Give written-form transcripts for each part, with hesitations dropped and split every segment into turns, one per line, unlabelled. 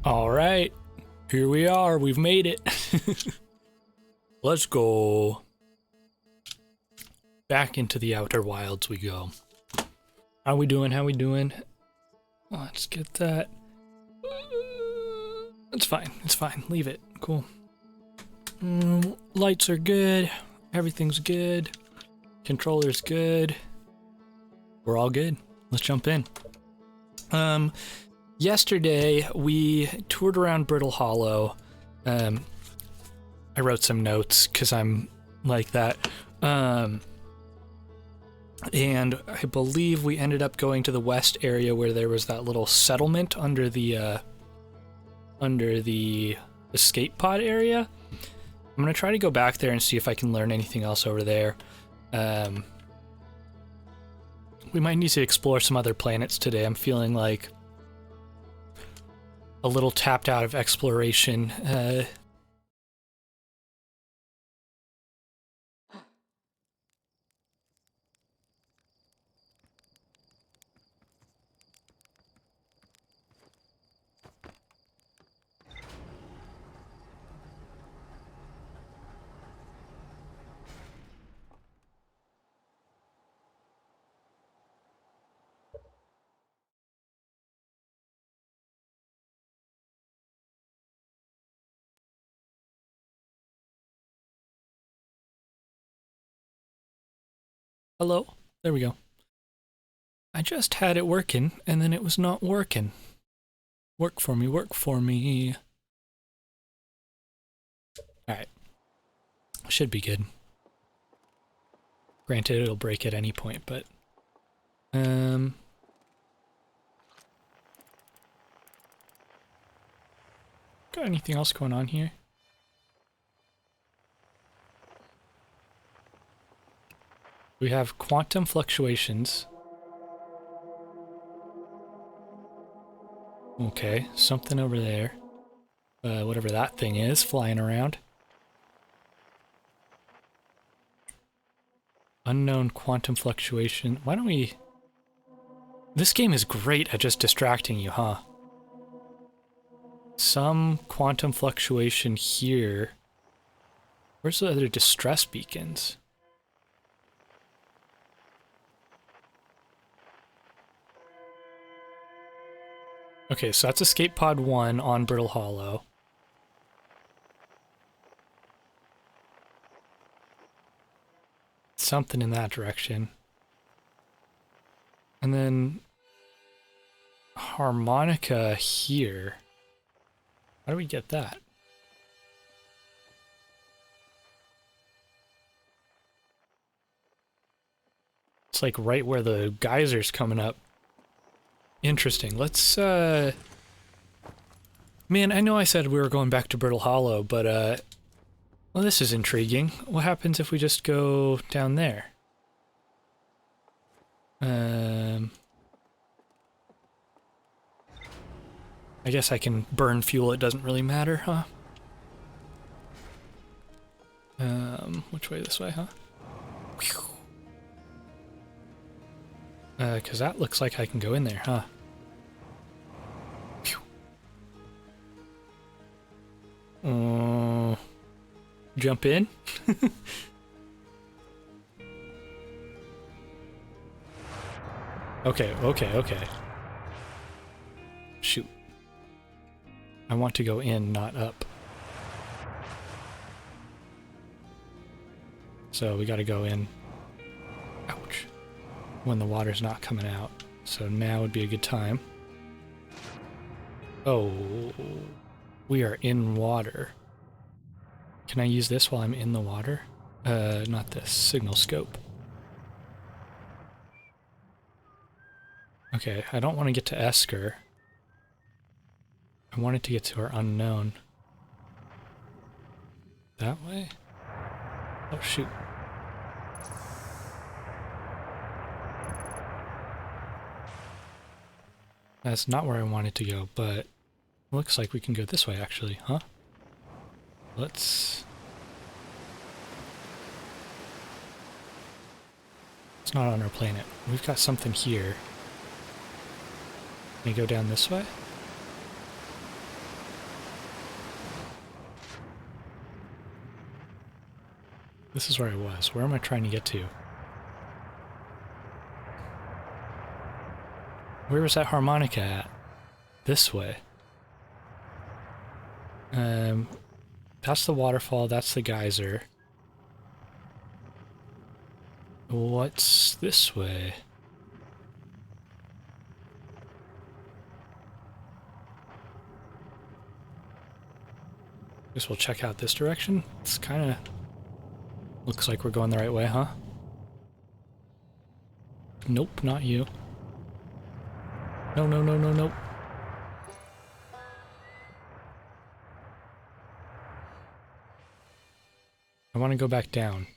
All right, here we are. We've made it. Let's go. Back into the Outer Wilds we go. How we doing? How we doing? Let's get that. It's fine. It's fine. Leave it. Cool. Lights are good. Everything's good. Controller's good. We're all good. Let's jump in. Yesterday we toured around Brittle Hollow. I wrote some notes because I'm like that. And I believe we ended up going to the west area where there was that little settlement under the escape pod area. I'm gonna try to go back there and see if I can learn anything else over there. We might need to explore some other planets today. I'm feeling like a little tapped out of exploration. Hello? There we go. I just had it working, and then it was not working. Work for me, work for me. Alright. Should be good. Granted, it'll break at any point, but... Got anything else going on here? We have quantum fluctuations. Okay, something over there. Whatever that thing is, flying around. Unknown quantum fluctuation. Why don't we... This game is great at just distracting you, huh? Some quantum fluctuation here. Where's the other distress beacons? Okay, so that's Escape Pod 1 on Brittle Hollow. Something in that direction. And then... Harmonica here. How do we get that? It's like right where the geyser's coming up. Interesting. Let's, Man, I know I said we were going back to Brittle Hollow, but, well, this is intriguing. What happens if we just go down there? I guess I can burn fuel, it doesn't really matter, huh? Which way? This way, huh? Because that looks like I can go in there, huh? Jump in? Okay. Shoot. I want to go in, not up. So we gotta go in. Ouch. When the water's not coming out. So now would be a good time. Oh, we are in water. Can I use this while I'm in the water? Not this. Signal scope. Okay, I don't want to get to Esker. I wanted to get to our unknown. That way? Oh, shoot. That's not where I wanted to go, but looks like we can go this way, actually, huh? Let's... It's not on our planet. We've got something here. Can we go down this way? This is where I was. Where am I trying to get to? Where was that harmonica at? This way. That's the waterfall, that's the geyser. What's this way? Guess we'll check out this direction. It's kind of looks like we're going the right way, huh? Nope, not you. No, no, no, no, nope. I want to go back down.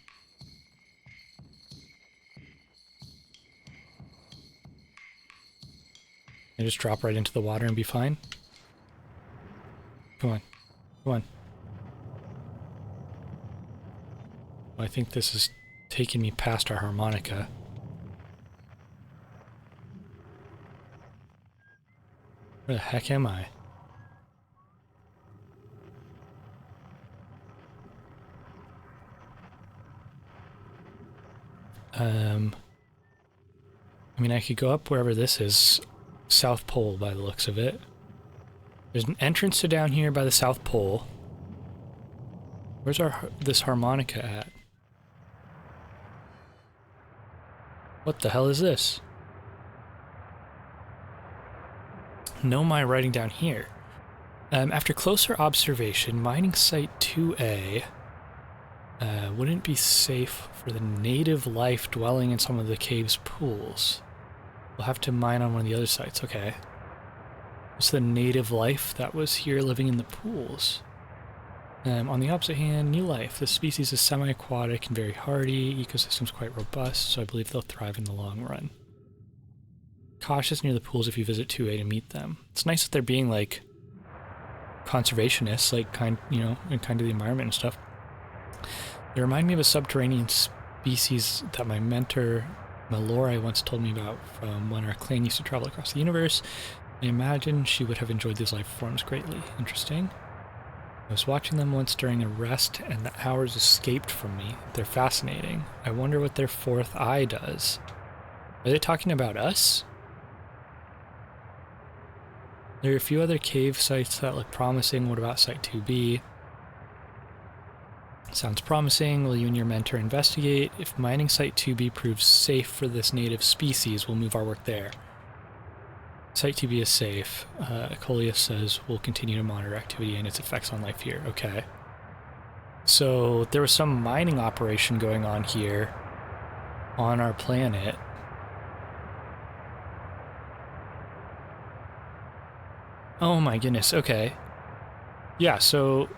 I just drop right into the water and be fine? Come on. Come on. Well, I think this is taking me past our harmonica. Where the heck am I? I mean, I could go up wherever this is. South Pole, by the looks of it. There's an entrance to down here by the South Pole. Where's this harmonica at? What the hell is this? No, my writing down here. After closer observation, mining site 2A wouldn't be safe for the native life dwelling in some of the cave's pools. We'll have to mine on one of the other sites. Okay. What's the native life that was here living in the pools? On the opposite hand, new life. This species is semi-aquatic and very hardy. Ecosystem's quite robust, so I believe they'll thrive in the long run. Cautious near the pools if you visit 2A to meet them. It's nice that they're being, like, conservationists, like, kind of the environment and stuff. They remind me of a subterranean species that my mentor, Mallory, once told me about from when our clan used to travel across the universe. I imagine she would have enjoyed these life forms greatly. Interesting. I was watching them once during a rest, and the hours escaped from me. They're fascinating. I wonder what their fourth eye does. Are they talking about us? There are a few other cave sites that look promising. What about Site 2B? Sounds promising. Will you and your mentor investigate? If mining Site 2B proves safe for this native species, we'll move our work there. Site 2B is safe. Coleus says we'll continue to monitor activity and its effects on life here. Okay. So there was some mining operation going on here on our planet. Oh my goodness, okay. Yeah, so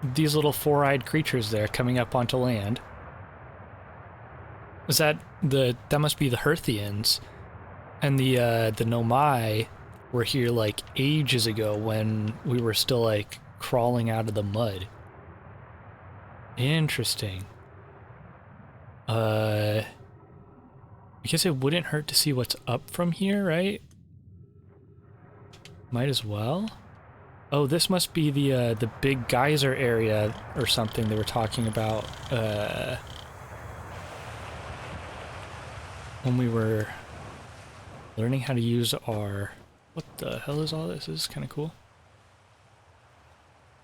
these little four-eyed creatures there coming up onto land. Is that must be the Herthians. And the Nomai were here like ages ago when we were still like crawling out of the mud. Interesting. I guess it wouldn't hurt to see what's up from here, right? Might as well. Oh, this must be the big geyser area or something they were talking about when we were learning how to use our... What the hell is all this? This is kind of cool.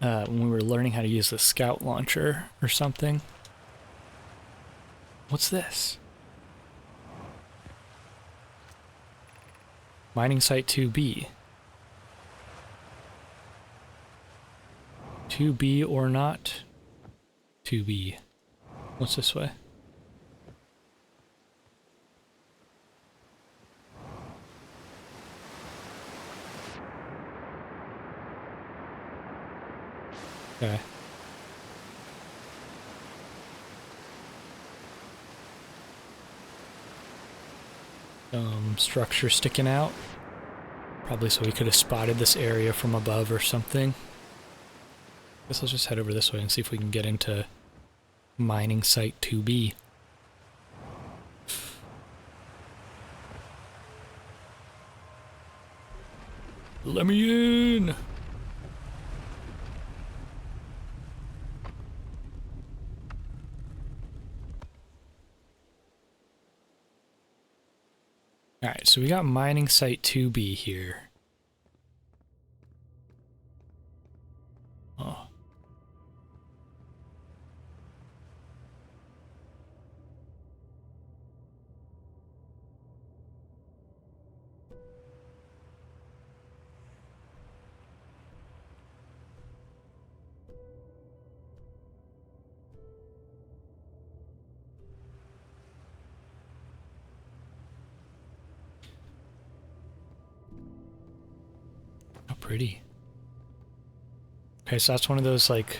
When we were learning how to use the scout launcher or something. What's this? Mining site 2B. 2B or not? 2B. What's this way? Okay. Structure sticking out. Probably so we could have spotted this area from above or something. Guess I'll just head over this way and see if we can get into mining site 2B. Let me in! so we got mining site 2B here. Oh. How pretty. Okay, so that's one of those, like,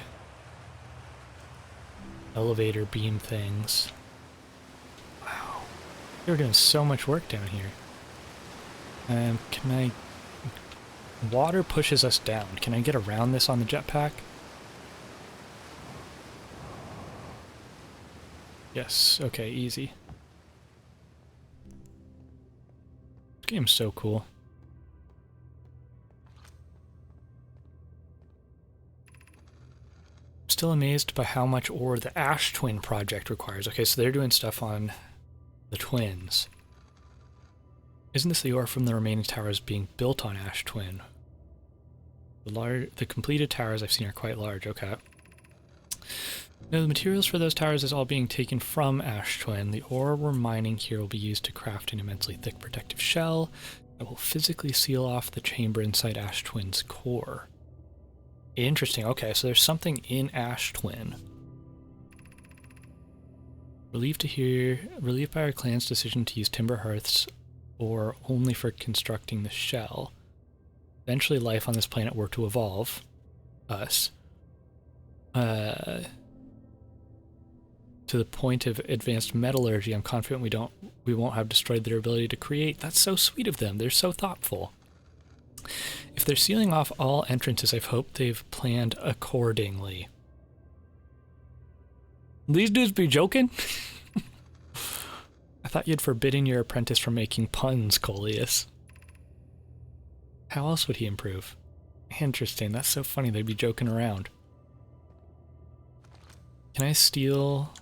elevator beam things. Wow. They're doing so much work down here. Can I... Water pushes us down. Can I get around this on the jetpack? Yes, okay, easy. This game's so cool. Still amazed by how much ore the Ash Twin project requires. Okay, so they're doing stuff on the twins. Isn't this the ore from the remaining towers being built on Ash Twin? The completed towers I've seen are quite large. Okay. Now the materials for those towers is all being taken from Ash Twin. The ore we're mining here will be used to craft an immensely thick protective shell that will physically seal off the chamber inside Ash Twin's core. Interesting. Okay, so there's something in Ash Twin. Relieved by our clan's decision to use timber hearths or only for constructing the shell. Eventually life on this planet were to evolve us to the point of advanced metallurgy. I'm confident we won't have destroyed their ability to create. That's so sweet of them. They're so thoughtful. If they're sealing off all entrances, I've hoped they've planned accordingly. These dudes be joking? I thought you'd forbidden your apprentice from making puns, Coleus. How else would he improve? Interesting, that's so funny, they'd be joking around. Can I steal?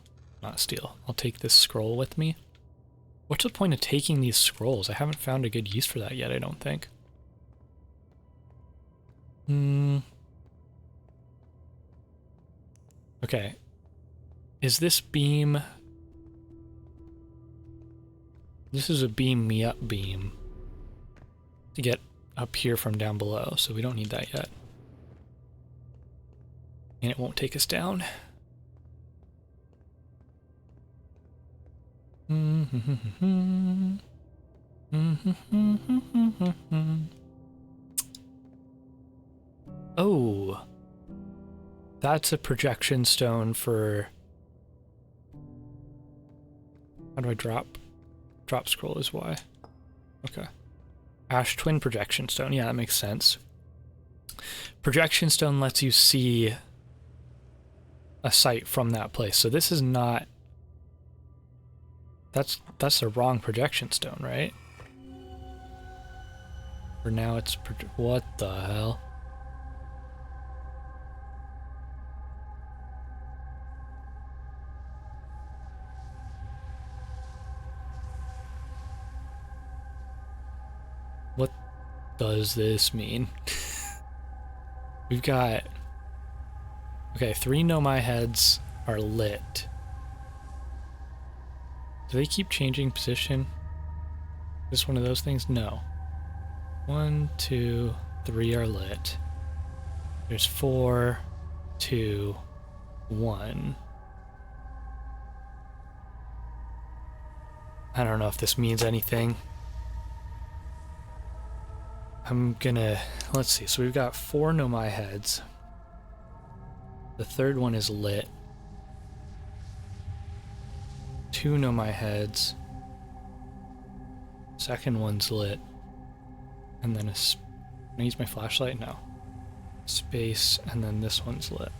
Not steal. I'll take this scroll with me. What's the point of taking these scrolls? I haven't found a good use for that yet, I don't think. Okay. Is this beam... This is a beam me up beam to get up here from down below, so we don't need that yet. And it won't take us down. Oh, that's a projection stone for... How do I drop? Drop scroll is Y. Okay. Ash Twin projection stone. Yeah, that makes sense. Projection stone lets you see a site from that place. So this is not... That's the wrong projection stone, right? For now it's... What the hell? What does this mean? We've got... Okay, 3 Nomai heads are lit. Do they keep changing position? Is this one of those things? No. 1, 2, 3 are lit. There's 4, 2, 1. I don't know if this means anything. I'm gonna... Let's see. So we've got 4 Nomai heads. The third one is lit. 2 Nomai heads. Second one's lit. And then can I use my flashlight? No. Space, and then this one's lit.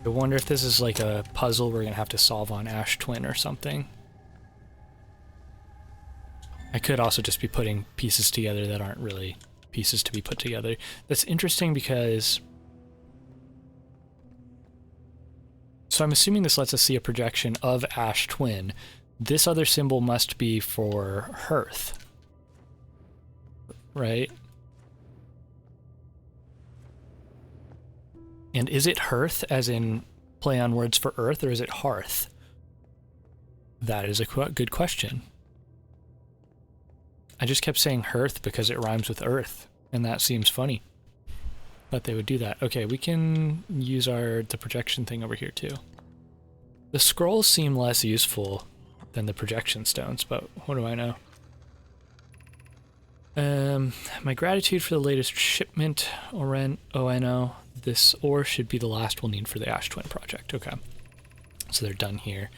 I wonder if this is like a puzzle we're gonna have to solve on Ash Twin or something. I could also just be putting pieces together that aren't really pieces to be put together. That's interesting because... So I'm assuming this lets us see a projection of Ash Twin. This other symbol must be for Hearth. right? And is it hearth, as in play on words for earth, or is it hearth? That is a good question. I just kept saying hearth because it rhymes with earth, and that seems funny that they would do that. Okay, we can use the projection thing over here too. The scrolls seem less useful than the projection stones, but what do I know? My gratitude for the latest shipment, ONO. This ore should be the last we'll need for the Ash Twin project. Okay, so they're done here.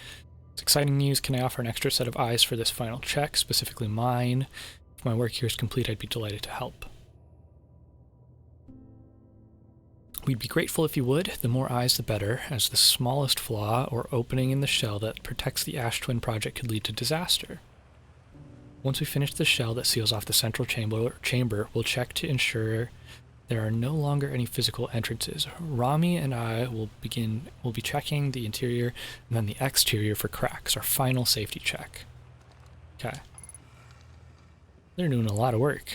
It's exciting news. Can I offer an extra set of eyes for this final check, specifically mine? If my work here is complete, I'd be delighted to help. We'd be grateful if you would. The more eyes, the better, as the smallest flaw or opening in the shell that protects the Ash Twin project could lead to disaster. Once we finish the shell that seals off the central chamber, we'll check to ensure there are no longer any physical entrances. Rami and I will be checking the interior and then the exterior for cracks, our final safety check. Okay. They're doing a lot of work.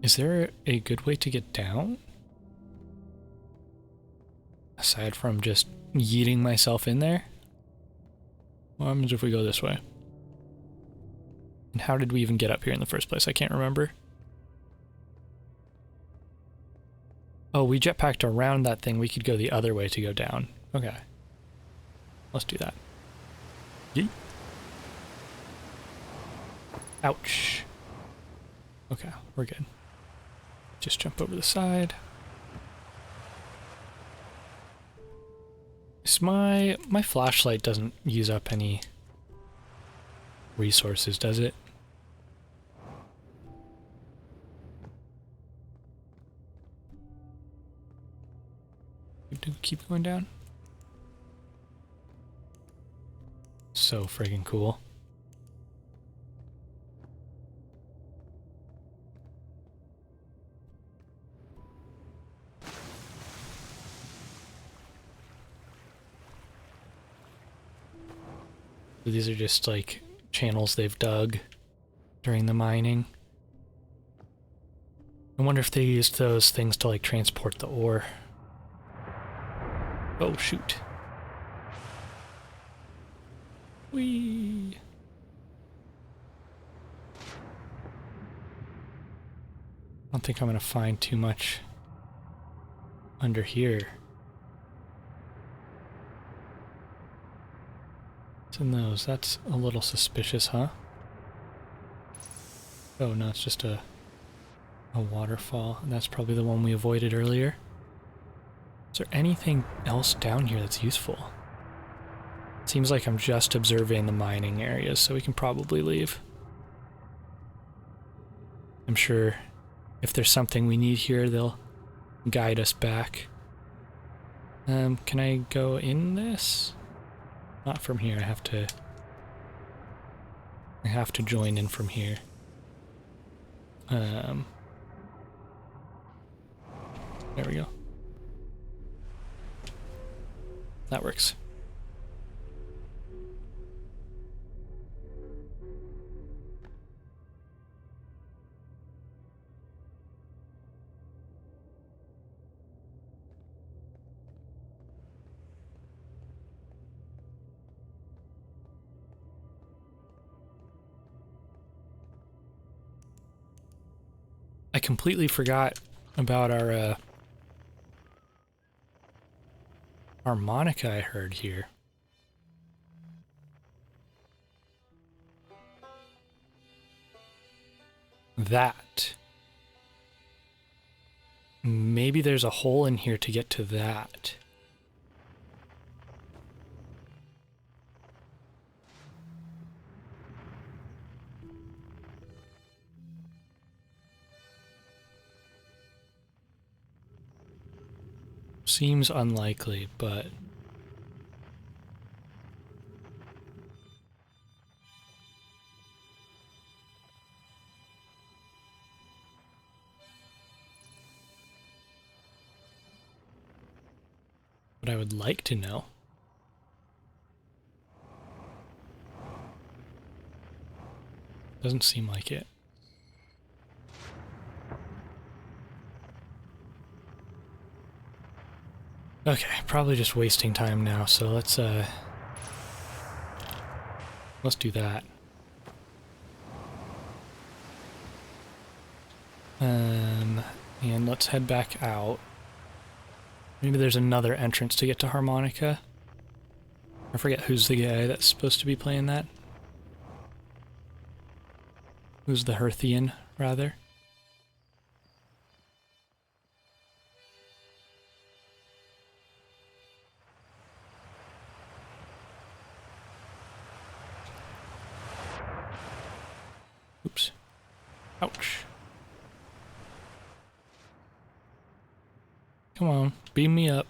Is there a good way to get down? Aside from just yeeting myself in there? What happens if we go this way? And how did we even get up here in the first place? I can't remember. Oh, we jetpacked around that thing. We could go the other way to go down. Okay. Let's do that. Yeet. Ouch. Okay, we're good. Just jump over the side. My flashlight doesn't use up any resources, does it? Do we keep going down? So friggin' cool. These are just like channels they've dug during the mining. I wonder if they used those things to like transport the ore. Oh shoot. Whee! I don't think I'm gonna find too much under here. What's in those? That's a little suspicious, huh? Oh no, it's just a waterfall, and that's probably the one we avoided earlier. Is there anything else down here that's useful? It seems like I'm just observing the mining areas, so we can probably leave. I'm sure if there's something we need here, they'll guide us back. Can I go in this? Not from here. I have to join in from here. There we go. That works. I completely forgot about our harmonica I heard here. That. Maybe there's a hole in here to get to that. Seems unlikely, but... But I would like to know. Doesn't seem like it. Okay, probably just wasting time now, so let's do that. And let's head back out. Maybe there's another entrance to get to Harmonica. I forget who's the guy that's supposed to be playing that. Who's the Hearthian, rather. Oops. Ouch. Come on, beam me up.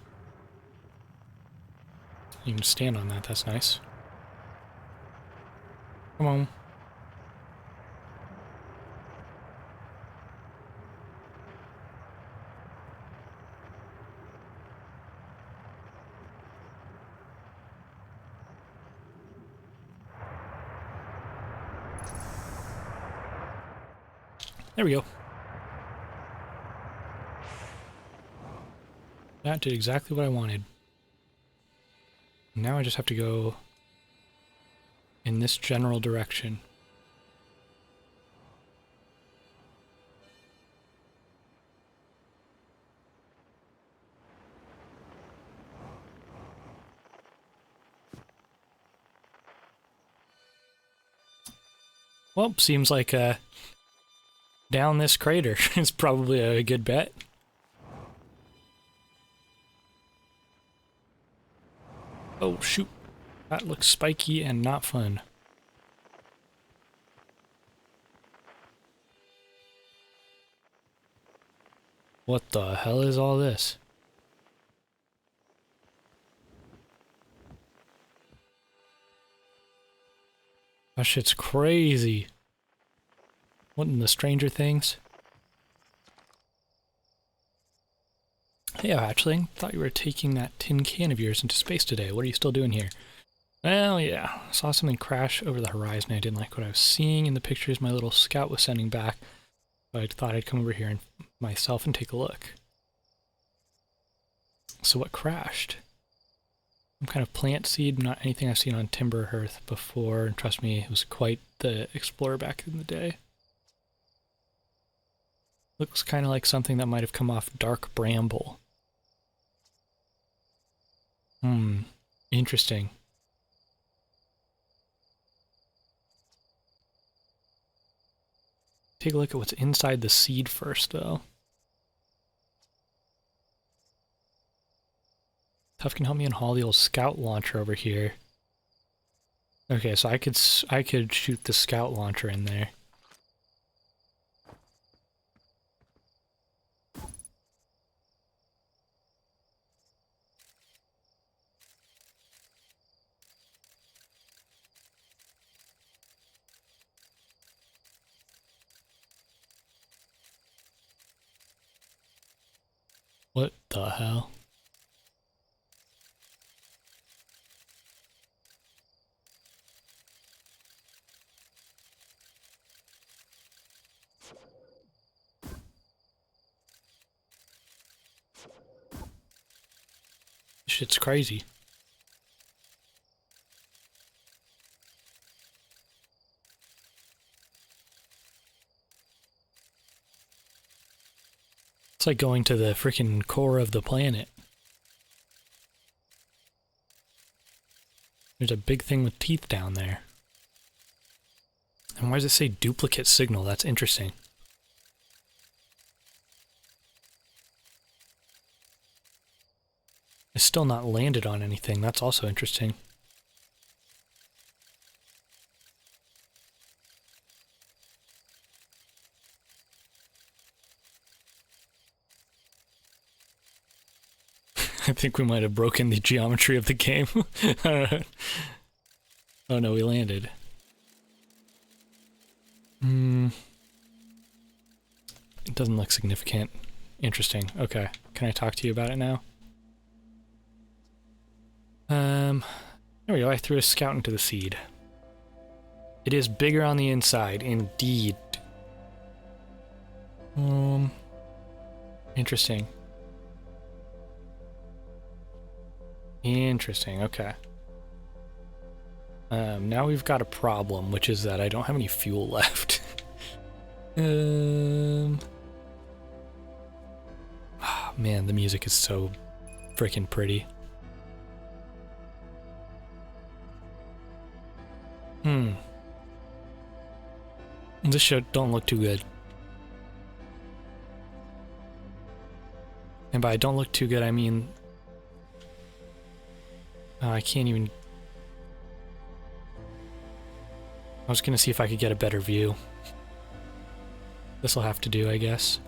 You can stand on that, that's nice. Come on. There we go. That did exactly what I wanted. Now I just have to go in this general direction. Well, seems like down this crater is probably a good bet. Oh, shoot. That looks spiky and not fun. What the hell is all this? That shit's crazy. What in the Stranger Things? Hey, actually, thought you were taking that tin can of yours into space today. What are you still doing here? Well, yeah. I saw something crash over the horizon. I didn't like what I was seeing in the pictures my little scout was sending back. So I thought I'd come over here and myself and take a look. So what crashed? Some kind of plant seed, not anything I've seen on Timber Hearth before. And trust me, it was quite the explorer back in the day. Looks kind of like something that might have come off Dark Bramble. Interesting. Take a look at what's inside the seed first, though. Tuff can help me unhaul the old scout launcher over here. Okay, so I could shoot the scout launcher in there. What the hell? This shit's crazy. It's like going to the freaking core of the planet. There's a big thing with teeth down there. And why does it say duplicate signal? That's interesting. It's still not landed on anything. That's also interesting. I think we might have broken the geometry of the game. Oh no, we landed. It doesn't look significant. Interesting. Okay. Can I talk to you about it now? There we go. I threw a scout into the seed. It is bigger on the inside, indeed. Interesting. Interesting, okay. Now we've got a problem, which is that I don't have any fuel left. Oh, man, the music is so freaking pretty. This show don't look too good. And by don't look too good, I mean... I can't even... I was gonna see if I could get a better view. This'll have to do, I guess.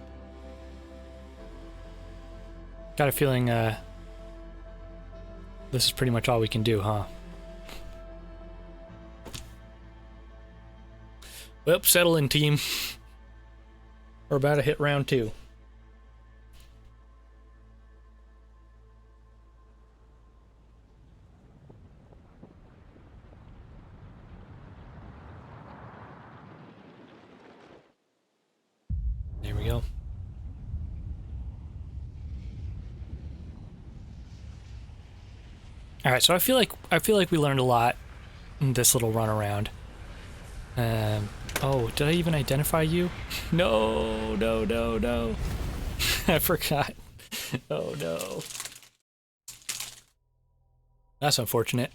Got a feeling, this is pretty much all we can do, huh? Well, settle in, team. We're about to hit round 2. There we go. All right, so I feel like we learned a lot in this little run around. Oh, did I even identify you? No, no, no, no. I forgot. Oh no. That's unfortunate.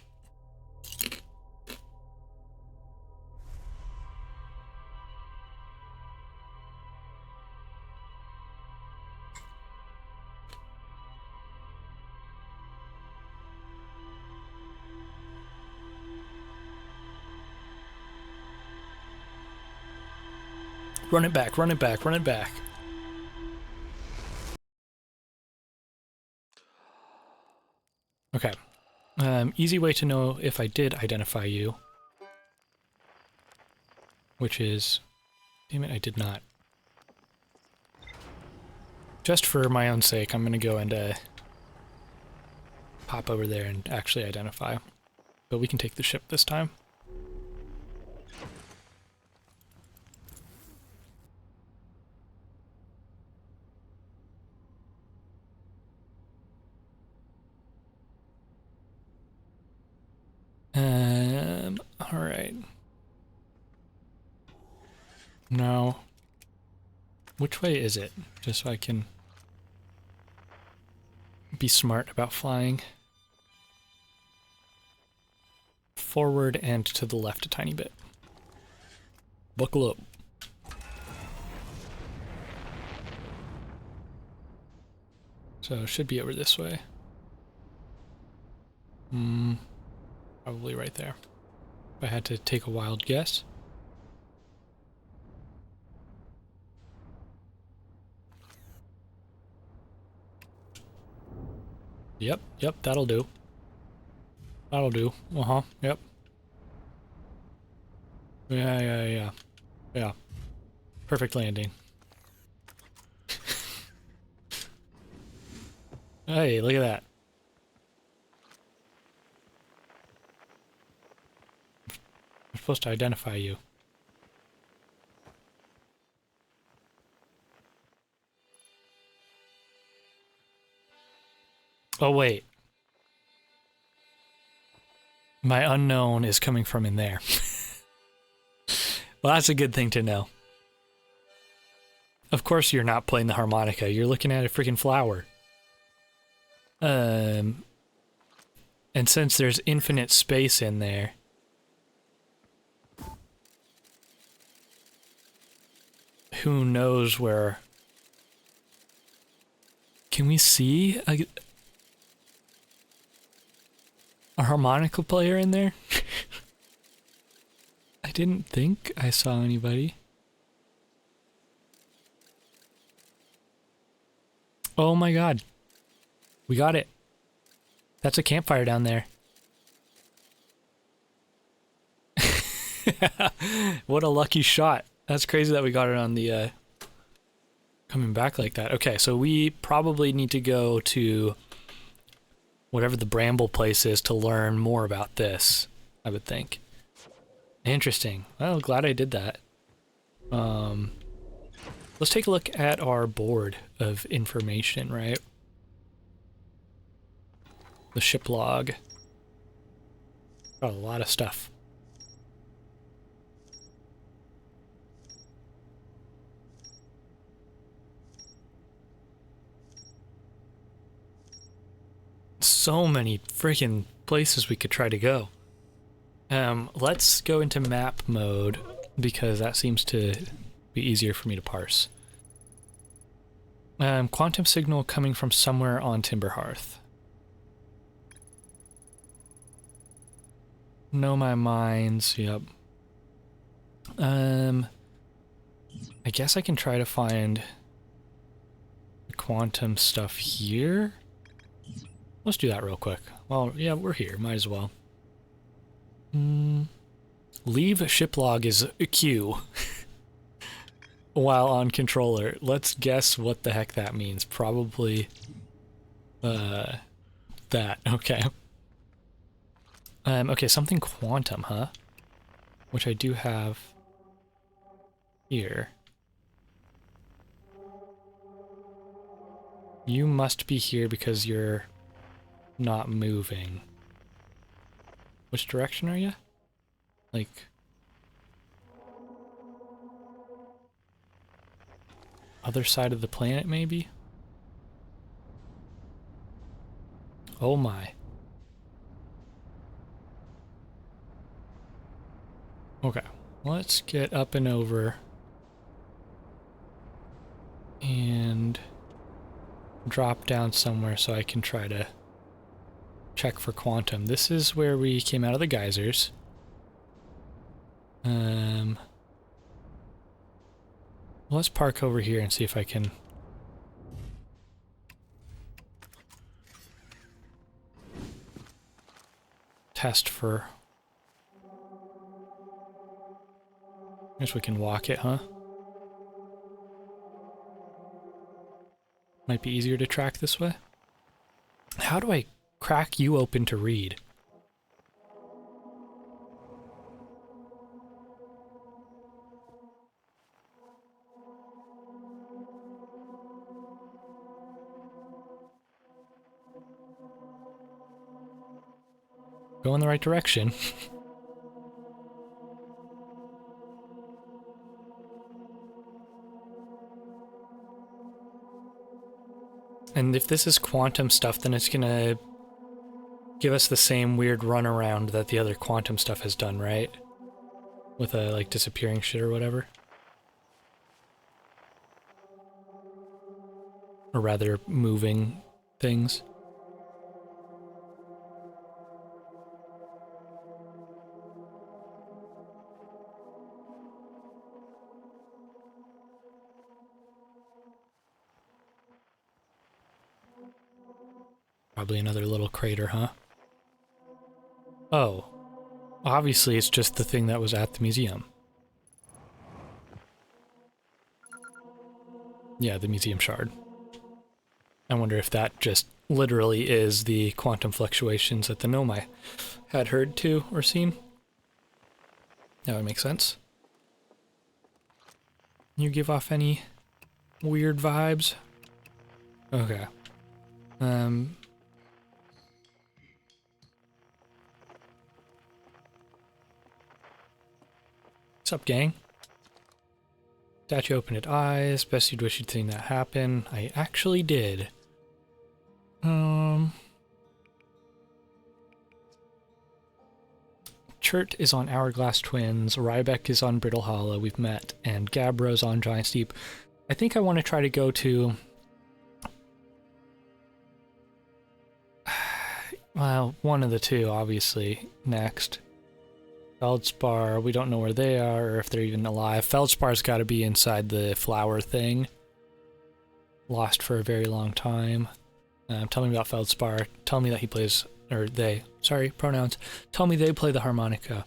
Run it back, run it back, run it back. Okay. Easy way to know if I did identify you. Which is... Damn it, I did not. Just for my own sake, I'm gonna go and pop over there and actually identify. But we can take the ship this time. Alright. Now, which way is it? Just so I can be smart about flying. Forward and to the left a tiny bit. Buckle up. So it should be over this way. Probably right there. If I had to take a wild guess. Yep, that'll do. That'll do. Uh-huh, yep. Yeah. Perfect landing. Hey, look at that. I'm supposed to identify you. Oh, wait. My unknown is coming from in there. Well, that's a good thing to know. Of course you're not playing the harmonica. You're looking at a freaking flower. And since there's infinite space in there... Who knows where... Can we see a harmonica player in there? I didn't think I saw anybody. Oh my god. We got it. That's a campfire down there. What a lucky shot. That's crazy that we got it on the, coming back like that. Okay, so we probably need to go to whatever the bramble place is to learn more about this, I would think. Interesting. Well, glad I did that. Let's take a look at our board of information, right? The ship log. Got a lot of stuff. So many freaking places we could try to go. Let's go into map mode because that seems to be easier for me to parse. Quantum signal coming from somewhere on Timberhearth. Know my mines, yep. I guess I can try to find the quantum stuff here. Let's do that real quick. Well, yeah, we're here, might as well. Leave ship log is a Q while on controller. Let's guess what the heck that means. Probably that. Okay. Okay, something quantum, huh? Which I do have here. You must be here because you're not moving. Which direction are you? Like... other side of the planet, maybe? Oh my. Okay, let's get up and over and drop down somewhere so I can try to check for quantum. This is where we came out of the geysers. Let's park over here and see if I can test for... guess we can walk it, huh? Might be easier to track this way. How do I crack you open to read? Go in the right direction. And if this is quantum stuff, then it's gonna give us the same weird runaround that the other quantum stuff has done, right? With a, like, disappearing shit or whatever. Or rather, moving things. Probably another little crater, huh? Oh. Obviously, it's just the thing that was at the museum. Yeah, the museum shard. I wonder if that just literally is the quantum fluctuations that the Nomai had heard too, or seen. That would make sense. You give off any weird vibes? Okay. What's up, gang? Statue opened its eyes. Best you'd wish you'd seen that happen. I actually did. Chert is on Hourglass Twins. Rybeck is on Brittle Hollow. We've met. And Gabro's on Giant Steep. I think I want to try to go to... well, one of the two, obviously, next. Feldspar, we don't know where they are or if they're even alive. Feldspar's got to be inside the flower thing. Lost for a very long time. Tell me about Feldspar. Tell me that he plays, or they, sorry, pronouns. Tell me they play the harmonica.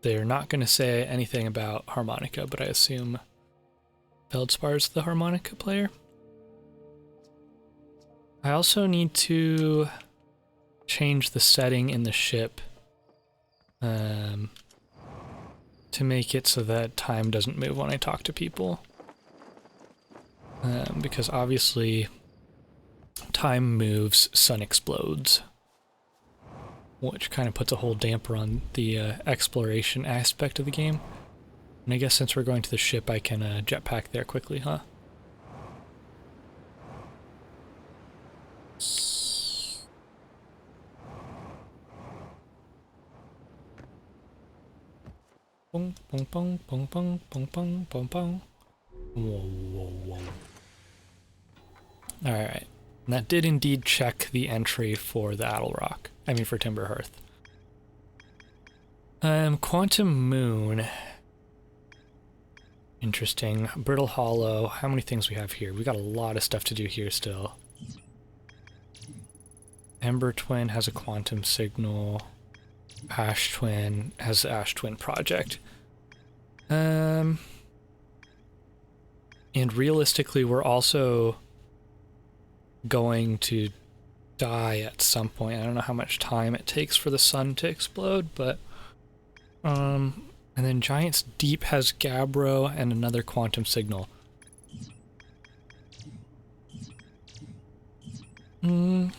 They're not going to say anything about harmonica, but I assume Feldspar's the harmonica player. I also need to change the setting in the ship to make it so that time doesn't move when I talk to people. Because obviously time moves, sun explodes, which kind of puts a whole damper on the exploration aspect of the game. And I guess since we're going to the ship, I can jetpack there quickly, huh? Bong, bong, bong, bong, bong, bong, bong, bong, bong. Whoa, whoa, whoa. Alright. And that did indeed check the entry for the Addle Rock. I mean, for Timber Hearth. Quantum Moon. Interesting. Brittle Hollow. How many things we have here? We got a lot of stuff to do here still. Ember Twin has a quantum signal. Ash Twin has the Ash Twin project. And realistically, we're also going to die at some point. I don't know how much time it takes for the sun to explode, but and then Giant's Deep has Gabbro and another quantum signal. And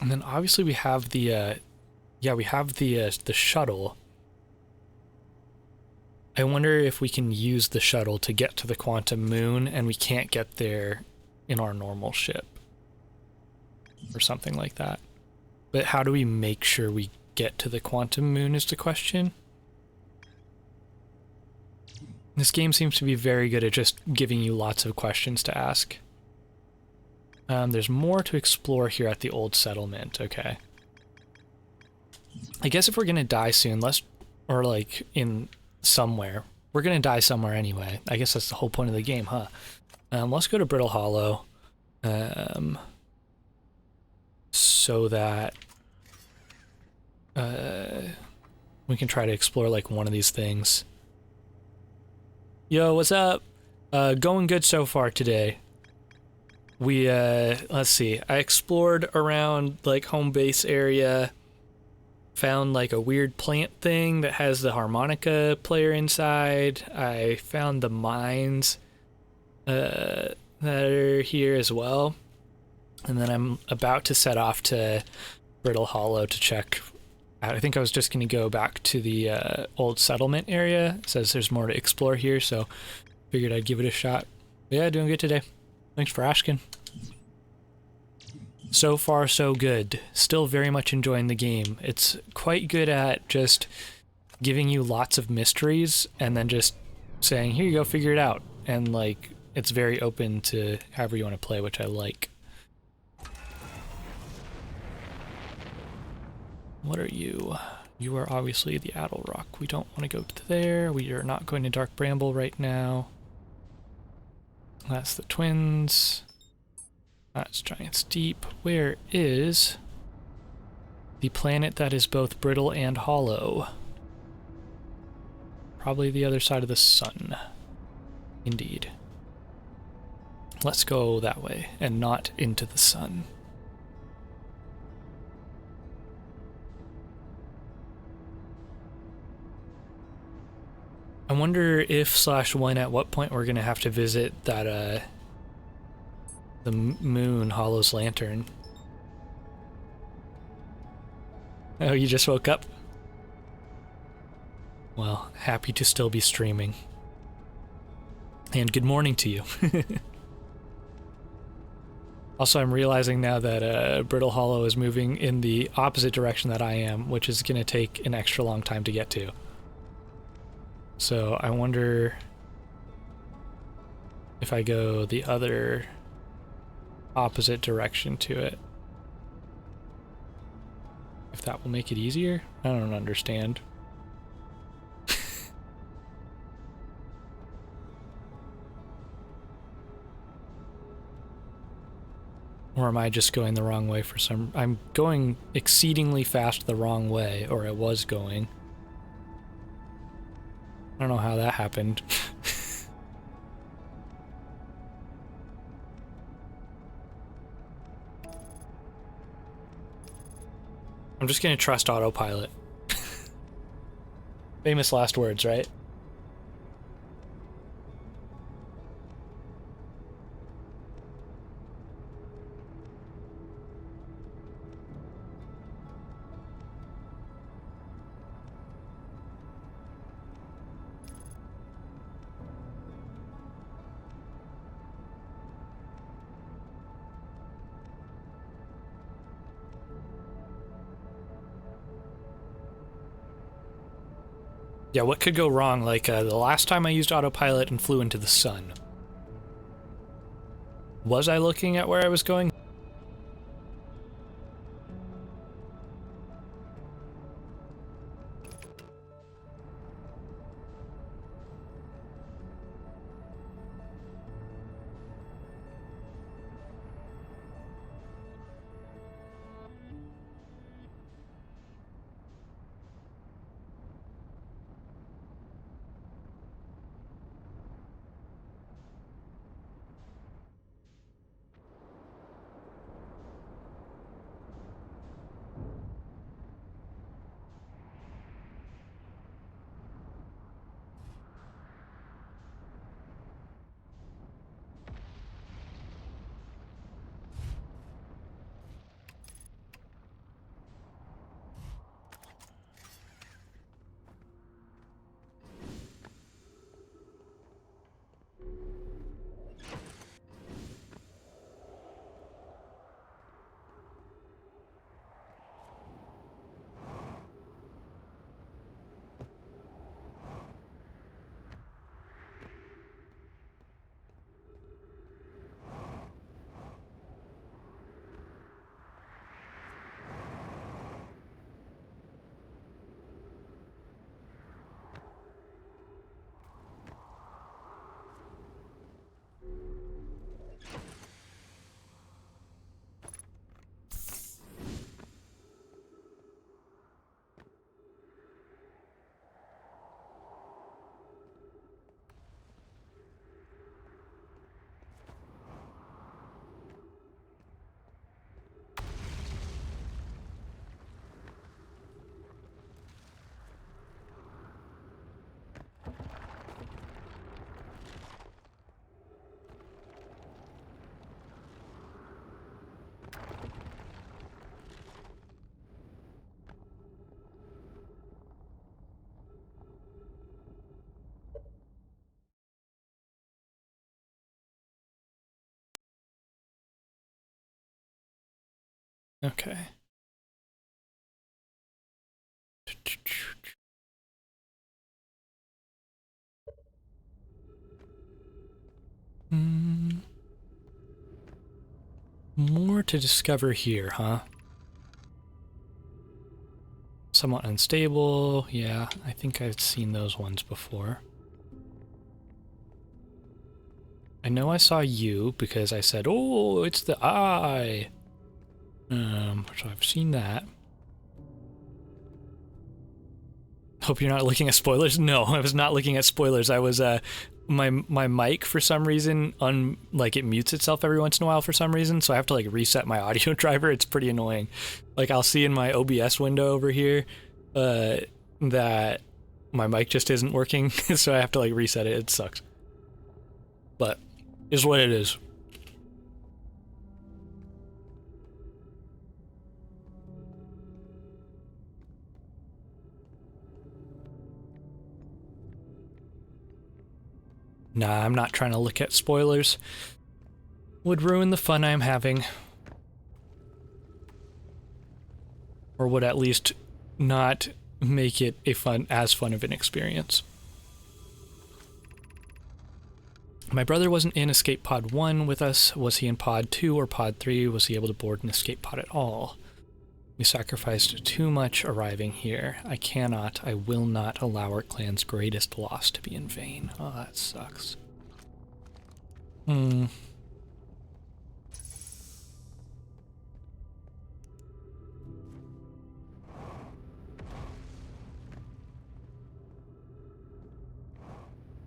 then obviously we have the the shuttle. I wonder if we can use the shuttle to get to the Quantum Moon, and we can't get there in our normal ship. Or something like that. But how do we make sure we get to the Quantum Moon is the question. This game seems to be very good at just giving you lots of questions to ask. There's more to explore here at the old settlement, okay. I guess if we're gonna die soon, or like in somewhere, we're gonna die somewhere anyway. I guess that's the whole point of the game, huh? Let's go to Brittle Hollow, so that we can try to explore like one of these things. Yo, what's up? Going good so far today. We, let's see, I explored around, like, home base area, found, like, a weird plant thing that has the harmonica player inside. I found the mines, that are here as well. And then I'm about to set off to Brittle Hollow to check. I think I was just going to go back to the, old settlement area. It says there's more to explore here, so figured I'd give it a shot. But yeah, doing good today. Thanks for asking. So far, so good. Still very much enjoying the game. It's quite good at just giving you lots of mysteries and then just saying, here you go, figure it out. And, like, it's very open to however you want to play, which I like. What are you? You are obviously the Addle Rock. We don't want to go to there. We are not going to Dark Bramble right now. That's the twins. That's Giant's Deep. Where is the planet that is both brittle and hollow? Probably the other side of the sun. Indeed. Let's go that way and not into the sun. I wonder if / when at what point we're gonna have to visit that the moon Hollow's lantern. Oh, you just woke up? Well, happy to still be streaming. And good morning to you. Also, I'm realizing now that Brittle Hollow is moving in the opposite direction that I am, which is gonna take an extra long time to get to. So I wonder if I go the other opposite direction to it, if that will make it easier? I don't understand. Or am I just going the wrong way for some... I'm going exceedingly fast the wrong way, or I was going. I don't know how that happened. I'm just gonna trust autopilot. Famous last words, right? Yeah, what could go wrong? Like, the last time I used autopilot and flew into the sun. Was I looking at where I was going? Okay. More to discover here, huh? Somewhat unstable. Yeah, I think I've seen those ones before. I know I saw you because I said, oh, it's the eye. So I've seen that. Hope you're not looking at spoilers. No, I was not looking at spoilers. I was, my mic for some reason, like it mutes itself every once in a while for some reason, so I have to like reset my audio driver. It's pretty annoying. Like I'll see in my OBS window over here, that my mic just isn't working, so I have to like reset it. It sucks. But, is what it is. Nah, I'm not trying to look at spoilers. Would ruin the fun I'm having. Or would at least not make it as fun of an experience. My brother wasn't in Escape Pod 1 with us. Was he in Pod 2 or Pod 3? Was he able to board an escape pod at all? We sacrificed too much arriving here. I will not allow our clan's greatest loss to be in vain. Oh, that sucks.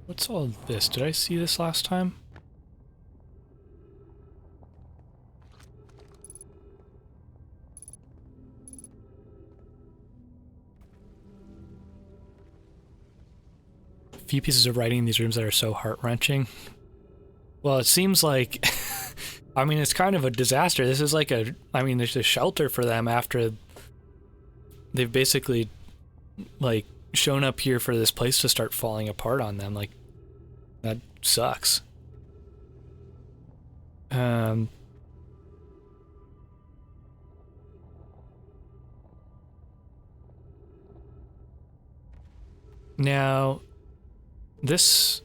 What's all this? Did I see this last time? A few pieces of writing in these rooms that are so heart-wrenching. Well, it seems like... I mean, it's kind of a disaster. This is like a... I mean, there's a shelter for them after... They've basically, like, shown up here for this place to start falling apart on them. Like, that sucks. Now, this...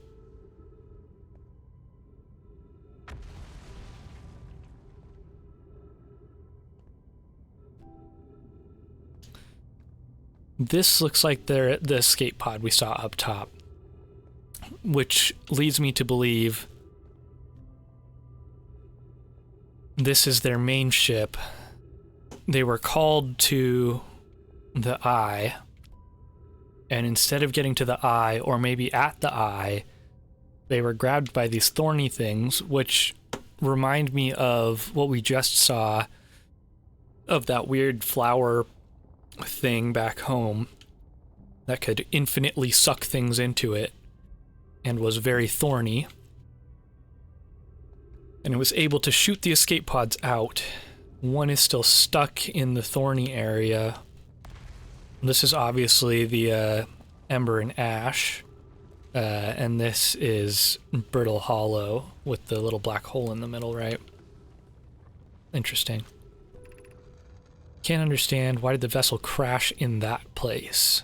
This looks like the escape pod we saw up top, which leads me to believe this is their main ship. They were called to the Eye, and instead of getting to the Eye, or maybe at the Eye, they were grabbed by these thorny things, which remind me of what we just saw of that weird flower thing back home that could infinitely suck things into it and was very thorny, and it was able to shoot the escape pods out. One is still stuck in the thorny area. This is obviously the Ember and Ash, and this is Brittle Hollow with the little black hole in the middle, right? Interesting. Can't understand, why did the vessel crash in that place?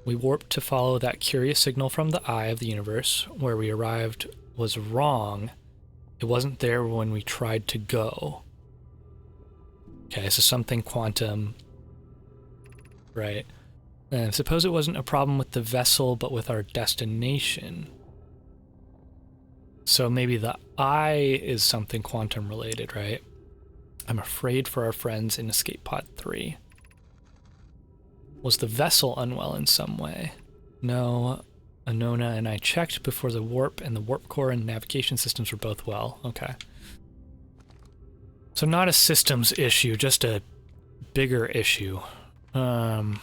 We warped to follow that curious signal from the Eye of the universe. Where we arrived was wrong. It wasn't there when we tried to go. Okay, so something quantum. Right. And suppose it wasn't a problem with the vessel, but with our destination. So maybe the Eye is something quantum related, right? I'm afraid for our friends in Escape Pod 3. Was the vessel unwell in some way? No. Anona and I checked before the warp, and the warp core and navigation systems were both well. Okay. So not a systems issue, just a bigger issue. Damn.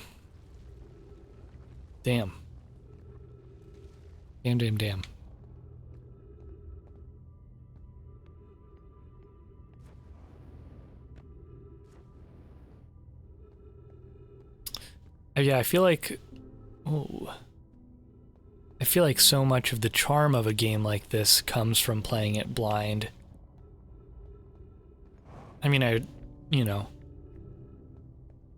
Damn. Yeah, I feel like... Ooh. I feel like so much of the charm of a game like this comes from playing it blind. I mean, you know...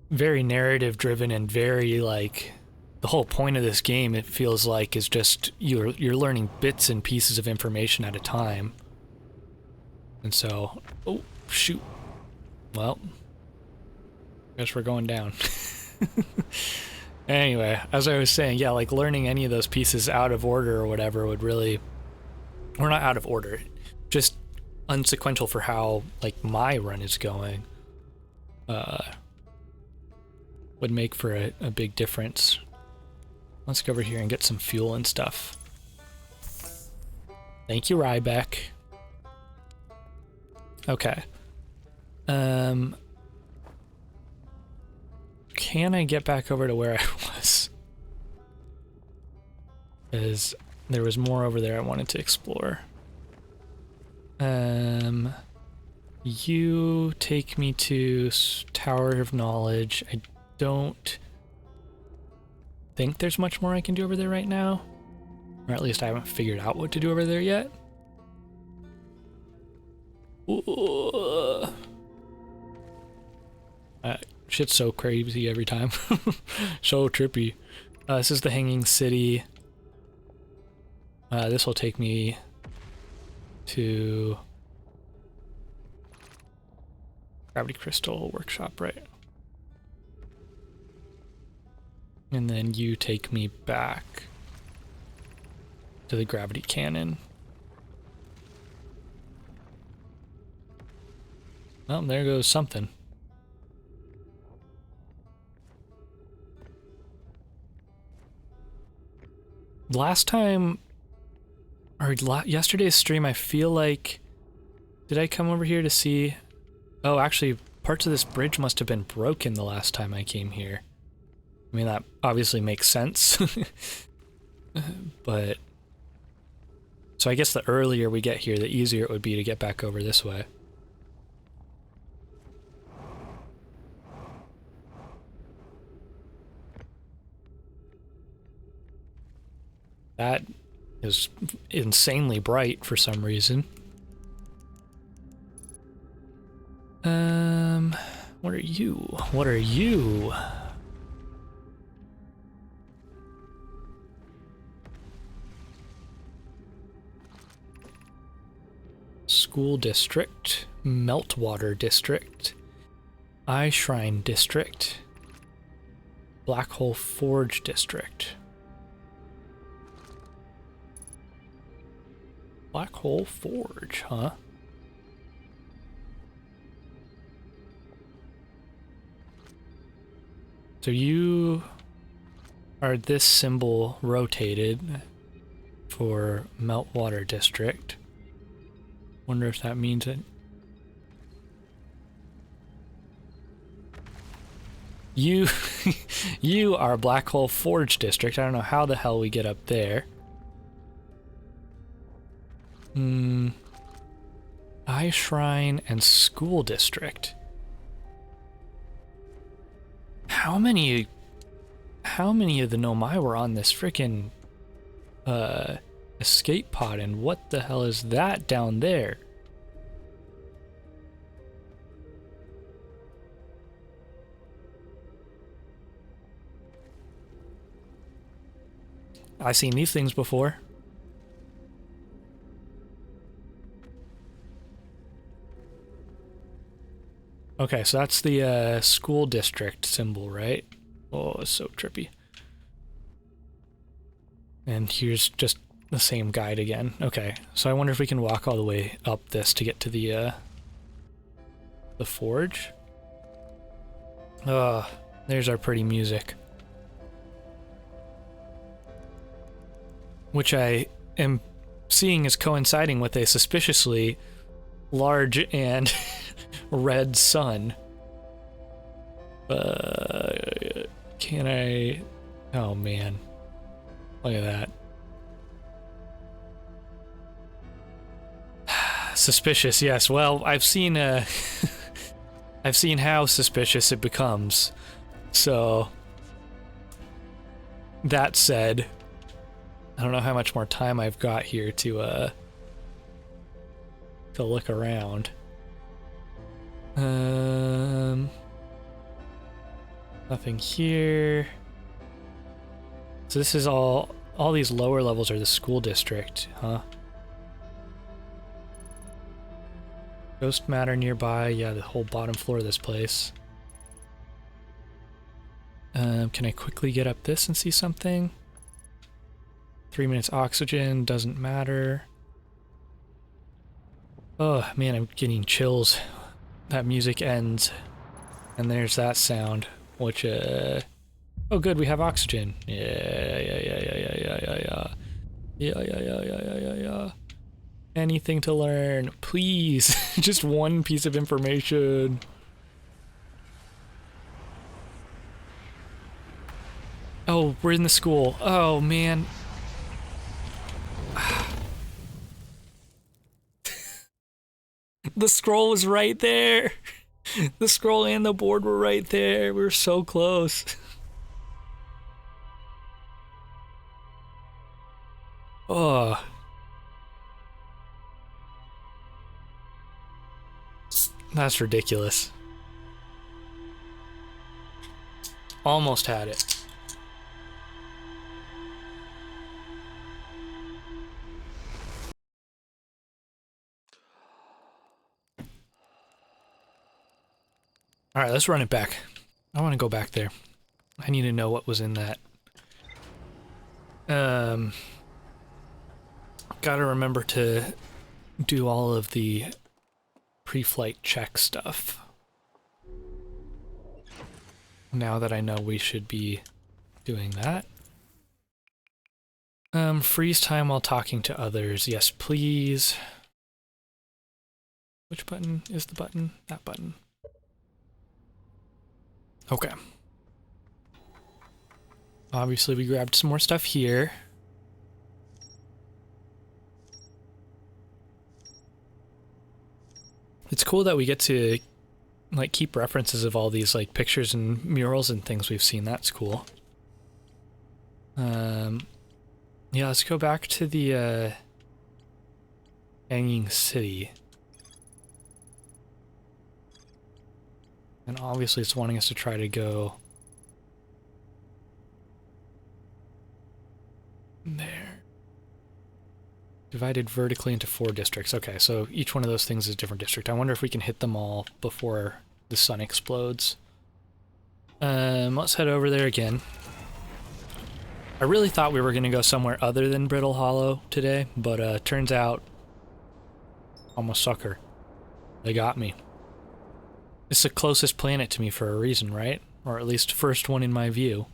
Very narrative-driven and very, like... The whole point of this game, it feels like, is just... You're learning bits and pieces of information at a time. And so... Oh, shoot. Well... Guess we're going down. Anyway, as I was saying, yeah, like learning any of those pieces out of order or whatever would really, or not out of order, just unsequential for how like my run is going, would make for a big difference. Let's go over here and get some fuel and stuff. Thank you, Ryback. Okay. Can I get back over to where I was? Because there was more over there I wanted to explore. You take me to Tower of Knowledge. I don't think there's much more I can do over there right now. Or at least I haven't figured out what to do over there yet. Shit's so crazy every time. So trippy. This is the Hanging City. This will take me to Gravity Crystal Workshop, right? And then you take me back to the Gravity Cannon. Well, there goes something. last time, or yesterday's stream, I feel like, did I come over here to see? Oh, actually, parts of this bridge must have been broken the last time I came here. I mean, that obviously makes sense. But, so I guess the earlier we get here, the easier it would be to get back over this way. That is insanely bright for some reason. What are you? What are you? School District, Meltwater District, Eye Shrine District, Black Hole Forge District. Black Hole Forge, huh? So you are this symbol rotated for Meltwater District. Wonder if that means it. You, you are Black Hole Forge District. I don't know how the hell we get up there. Eye Shrine and School District. How many of the Nomai were on this frickin' escape pod, and what the hell is that down there? I've seen these things before. Okay, so that's the school district symbol, right? Oh, it's so trippy. And here's just the same guide again. Okay, so I wonder if we can walk all the way up this to get to the forge. There's our pretty music. Which I am seeing is coinciding with a suspiciously large and red sun. Can I... Oh man. Look at that. Suspicious, yes. Well, I've seen I've seen how suspicious it becomes. So that said, I don't know how much more time I've got here to look around. Nothing here. So this is all these lower levels are the school district, huh? Ghost matter nearby, yeah, the whole bottom floor of this place. Can I quickly get up this and see something? 3 minutes oxygen, doesn't matter. Oh man, I'm getting chills. That music ends, and there's that sound, which, oh good, we have oxygen. Yeah. Anything to learn, please. Just one piece of information. Oh, we're in the school. Oh man. The scroll was right there. The scroll and the board were right there. We were so close. Oh. That's ridiculous. Almost had it. All right, let's run it back. I want to go back there. I need to know what was in that. Gotta remember to do all of the pre-flight check stuff. Now that I know we should be doing that. Freeze time while talking to others. Yes, please. Which button is the button? That button. Okay. Obviously, we grabbed some more stuff here. It's cool that we get to, like, keep references of all these, like, pictures and murals and things we've seen. That's cool. Yeah, let's go back to the, Hanging City. And obviously it's wanting us to try to go there. Divided vertically into 4 districts. Okay, so each one of those things is a different district. I wonder if we can hit them all before the sun explodes. Let's head over there again. I really thought we were going to go somewhere other than Brittle Hollow today, but turns out I'm a sucker. They got me. It's the closest planet to me for a reason, right? Or at least first one in my view.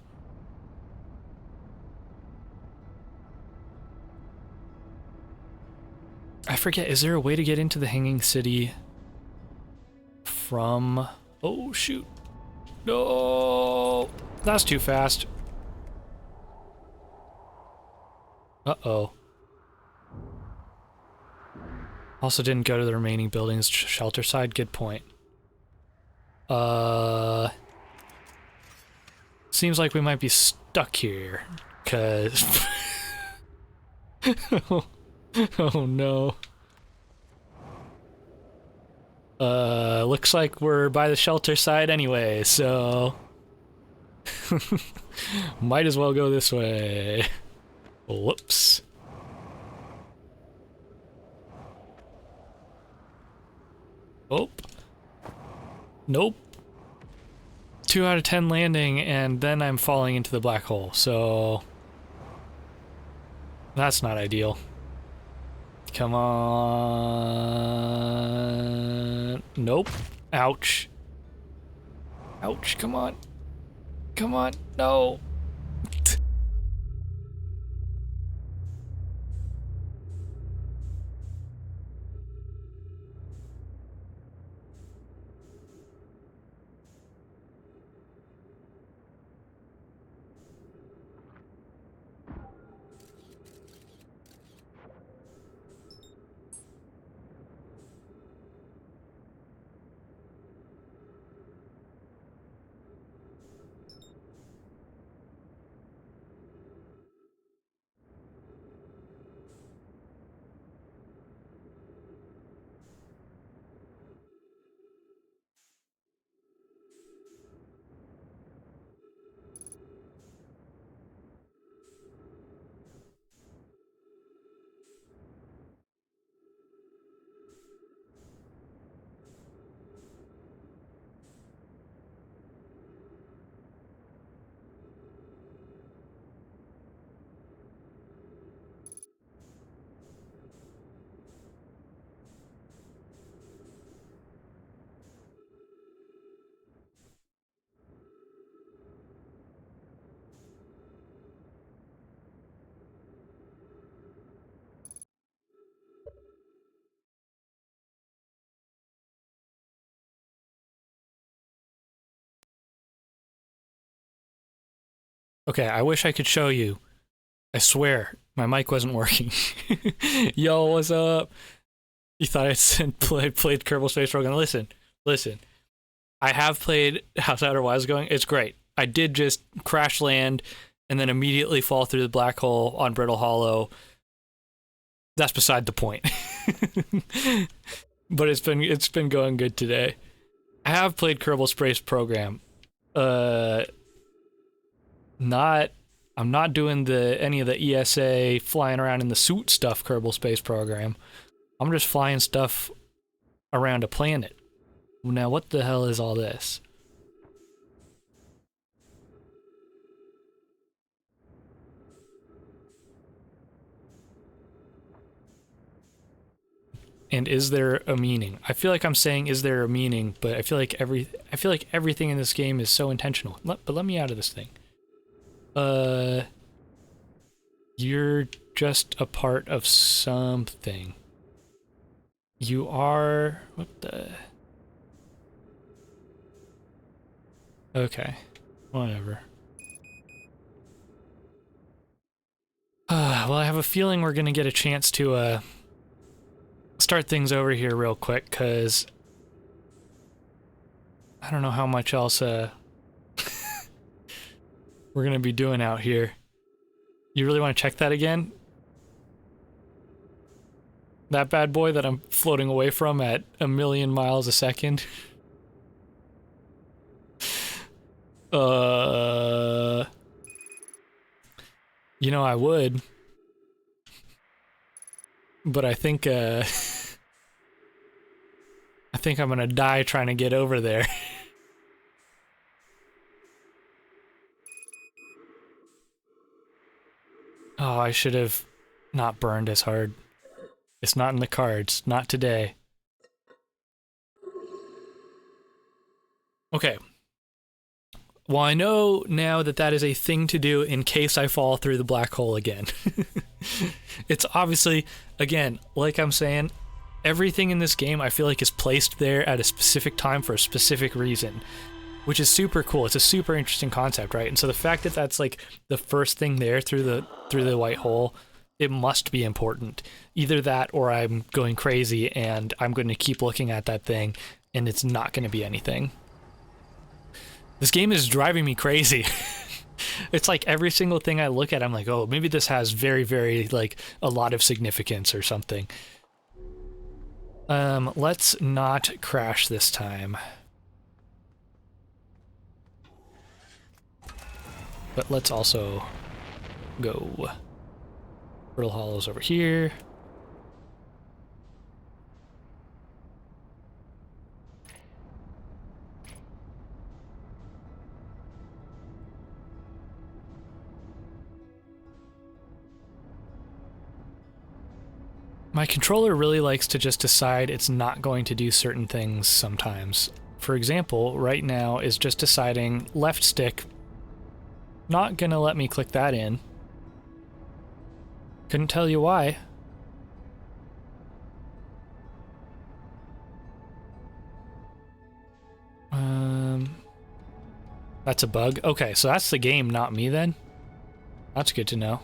I forget, is there a way to get into the Hanging City from... Oh, shoot. No! That's too fast. Uh-oh. Also didn't go to the remaining buildings shelter side. Good point. Seems like we might be stuck here, 'cause... Oh no. Looks like we're by the shelter side anyway, so... Might as well go this way. Whoops. Oh. Nope. 2 out of 10 landing, and then I'm falling into the black hole, so... That's not ideal. Come on... Nope. Ouch. Ouch, come on. Come on, no! Okay, I wish I could show you. I swear, my mic wasn't working. Yo, what's up? You thought I said played Kerbal Space Program. Listen. I have played House Outer Wilds going. It's great. I did just crash land and then immediately fall through the black hole on Brittle Hollow. That's beside the point. But it's been going good today. I have played Kerbal Space Program. I'm not doing any of the ESA flying around in the suit stuff Kerbal Space Program. I'm just flying stuff around a planet. Now what the hell is all this? And is there a meaning? I feel like I'm saying is there a meaning, but I feel like everything in this game is so intentional. But let me out of this thing. You're just a part of something. You are... What the... Okay. Whatever. Well, I have a feeling we're gonna get a chance to, start things over here real quick, because... I don't know how much else, we're gonna be doing out here. You really want to check that again? That bad boy that I'm floating away from at 1,000,000 miles a second? You know, I would. But I think, I think I'm gonna die trying to get over there. Oh, I should have not burned as hard. It's not in the cards. Not today. Okay. Well, I know now that that is a thing to do in case I fall through the black hole again. It's obviously, again, like I'm saying, everything in this game I feel like is placed there at a specific time for a specific reason, which is super cool. It's a super interesting concept, right? And so the fact that that's like the first thing there through the white hole, it must be important. Either that or I'm going crazy and I'm going to keep looking at that thing and it's not going to be anything. This game is driving me crazy. It's like every single thing I look at, I'm like, oh, maybe this has very, very, like, a lot of significance or something. Let's not crash this time. But let's also go. Brittle Hollow's over here. My controller really likes to just decide it's not going to do certain things sometimes. For example, right now is just deciding left stick, not gonna let me click that in. Couldn't tell you why. That's a bug. Okay, so that's the game, not me then. That's good to know.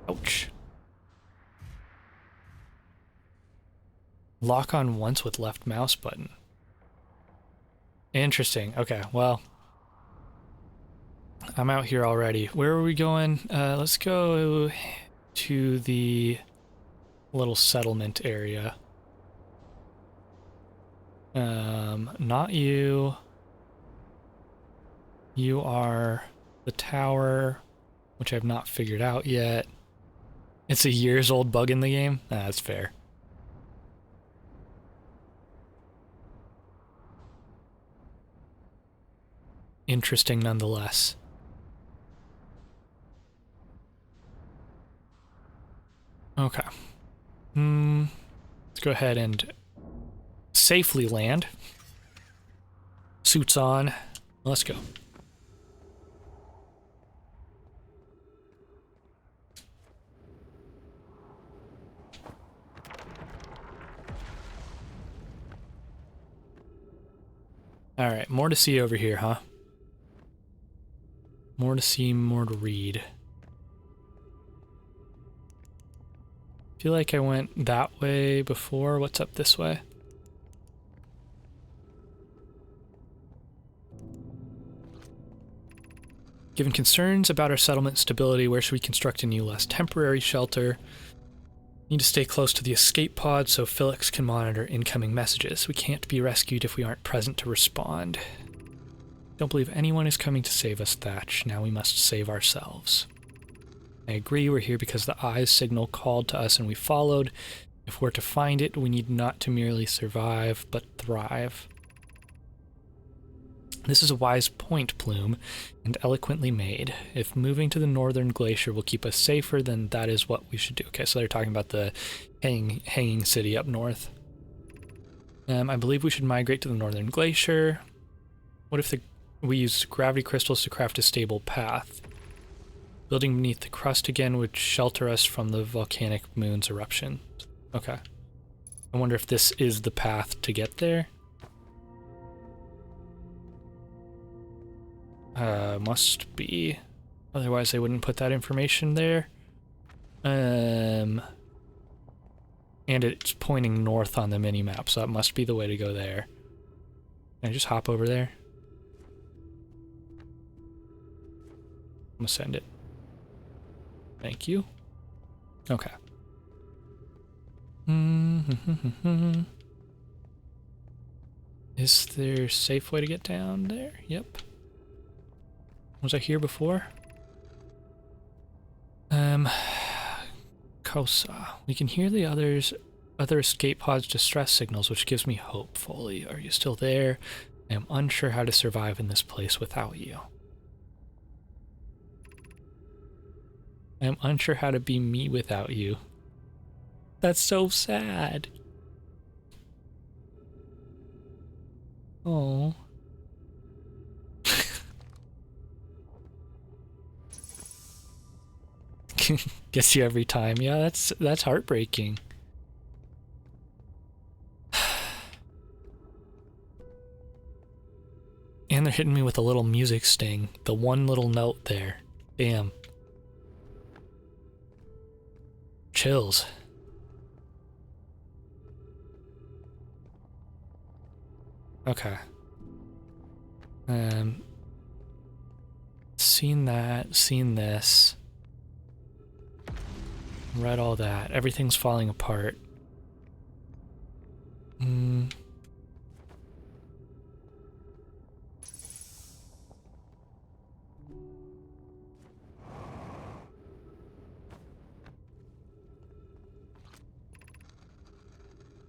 Ouch. Lock on once with left mouse button. Interesting. Okay, well, I'm out here already. Where are we going? Let's go to the little settlement area. Not you. You are the tower, which I've not figured out yet. It's a years old bug in the game? That's fair. Interesting nonetheless. Okay. Let's go ahead and safely land. Suits on. Let's go. Alright, more to see over here, huh? More to see, more to read. Feel like I went that way before. What's up this way? Given concerns about our settlement stability, where should we construct a new, less temporary shelter? Need to stay close to the escape pod so Felix can monitor incoming messages. We can't be rescued if we aren't present to respond. Don't believe anyone is coming to save us, Thatch. Now we must save ourselves. I agree, we're here because the Eye's signal called to us and we followed. If we're to find it, we need not to merely survive, but thrive. This is a wise point, Plume, and eloquently made. If moving to the northern glacier will keep us safer, then that is what we should do. Okay, so they're talking about the hanging city up north. I believe we should migrate to the northern glacier. What if We use gravity crystals to craft a stable path. Building beneath the crust again would shelter us from the volcanic moon's eruption. Okay. I wonder if this is the path to get there. Must be. Otherwise they wouldn't put that information there. And it's pointing north on the mini-map, so that must be the way to go there. Can I just hop over there? I'm gonna send it. Thank you. Okay. Is there a safe way to get down there? Yep. Was I here before? Kosa. We can hear the other escape pods' distress signals, which gives me hope. Foley, are you still there? I am unsure how to survive in this place without you. I am unsure how to be me without you. That's so sad. Oh. Gets you every time. Yeah, that's heartbreaking. And they're hitting me with a little music sting. The one little note there. Damn. Chills. Okay. Seen that, seen this. Read all that. Everything's falling apart.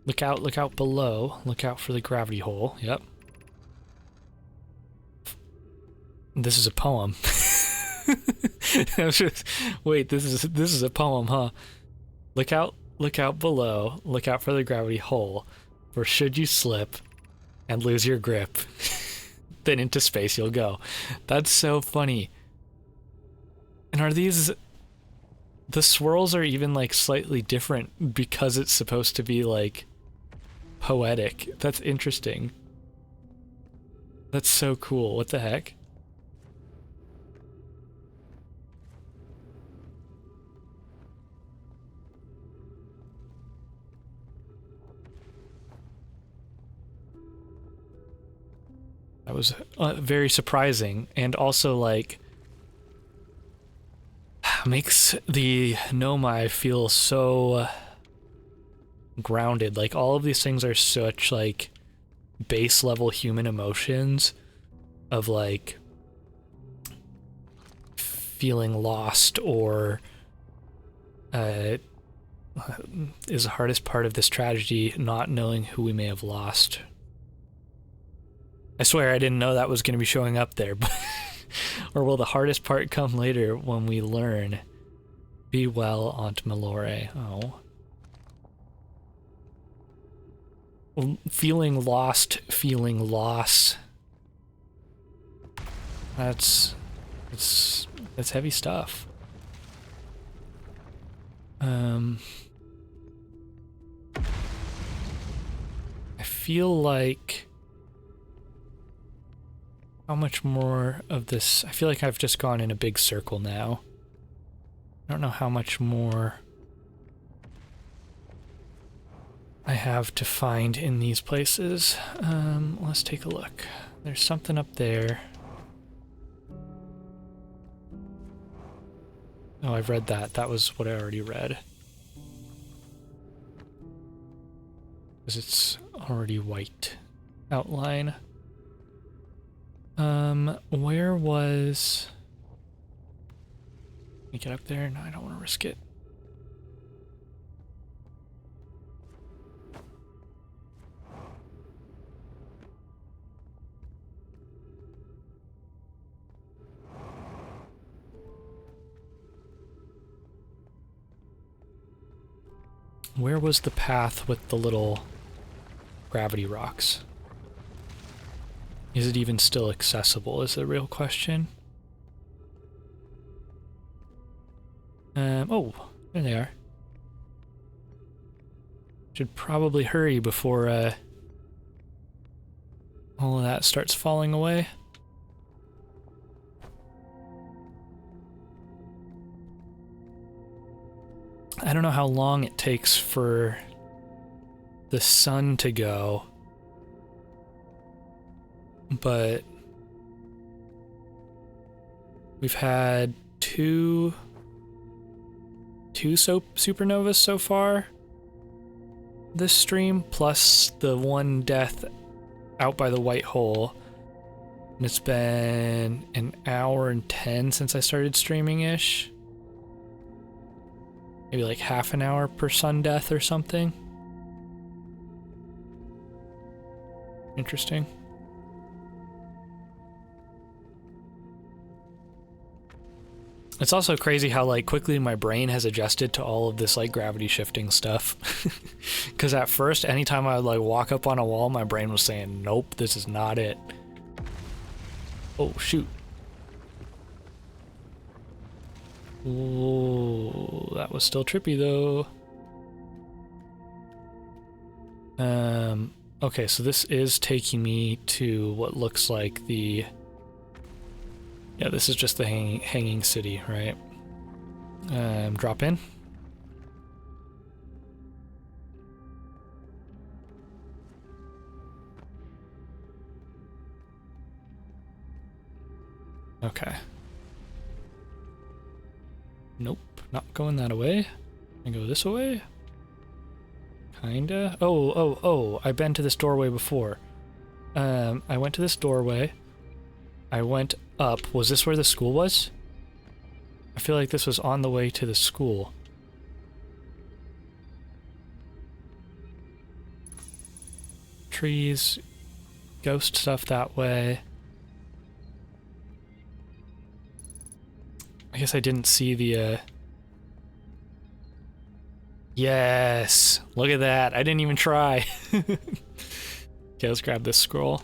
Look out below. Look out for the gravity hole. Yep. This is a poem. Wait, this is a poem, huh? Look out below. Look out for the gravity hole. For should you slip and lose your grip, then into space you'll go. That's so funny. And are these... The swirls are even like slightly different because it's supposed to be like poetic. That's interesting. That's so cool. What the heck? That was very surprising, and also like makes the Nomai feel so grounded. Like all of these things are such like base level human emotions of like feeling lost or is the hardest part of this tragedy, not knowing who we may have lost. I swear I didn't know that was going to be showing up there, but or will the hardest part come later when we learn? Be well, Aunt Malore. Oh. Feeling lost, feeling loss. That's heavy stuff. I feel like... How much more of this... I feel like I've just gone in a big circle now. I don't know how much more I have to find in these places. Let's take a look. There's something up there. Oh, I've read that. That was what I already read. Because it's already white outline. Where was... Can we get up there? No, I don't want to risk it. Where was the path with the little gravity rocks? Is it even still accessible is the real question. Oh, there they are. Should probably hurry before all of that starts falling away. I don't know how long it takes for the sun to go, but we've had two supernovas so far this stream, plus the one death out by the white hole. And it's been an hour and 10 since I started streaming-ish. Maybe like half an hour per sun death or something. Interesting. It's also crazy how like quickly my brain has adjusted to all of this like gravity shifting stuff. Because at first, anytime I would like walk up on a wall, my brain was saying, nope, this is not it. Oh, shoot. Ooh, that was still trippy though. Okay, so this is taking me to what looks like the... Yeah, this is just the hanging city, right? Drop in. Okay. Nope, not going that way. I go this way? Kinda. Oh, I've been to this doorway before. I went to this doorway. I went up. Was this where the school was? I feel like this was on the way to the school. Trees. Ghost stuff that way. I guess I didn't see the, Yes! Look at that! I didn't even try! Okay, let's grab this scroll.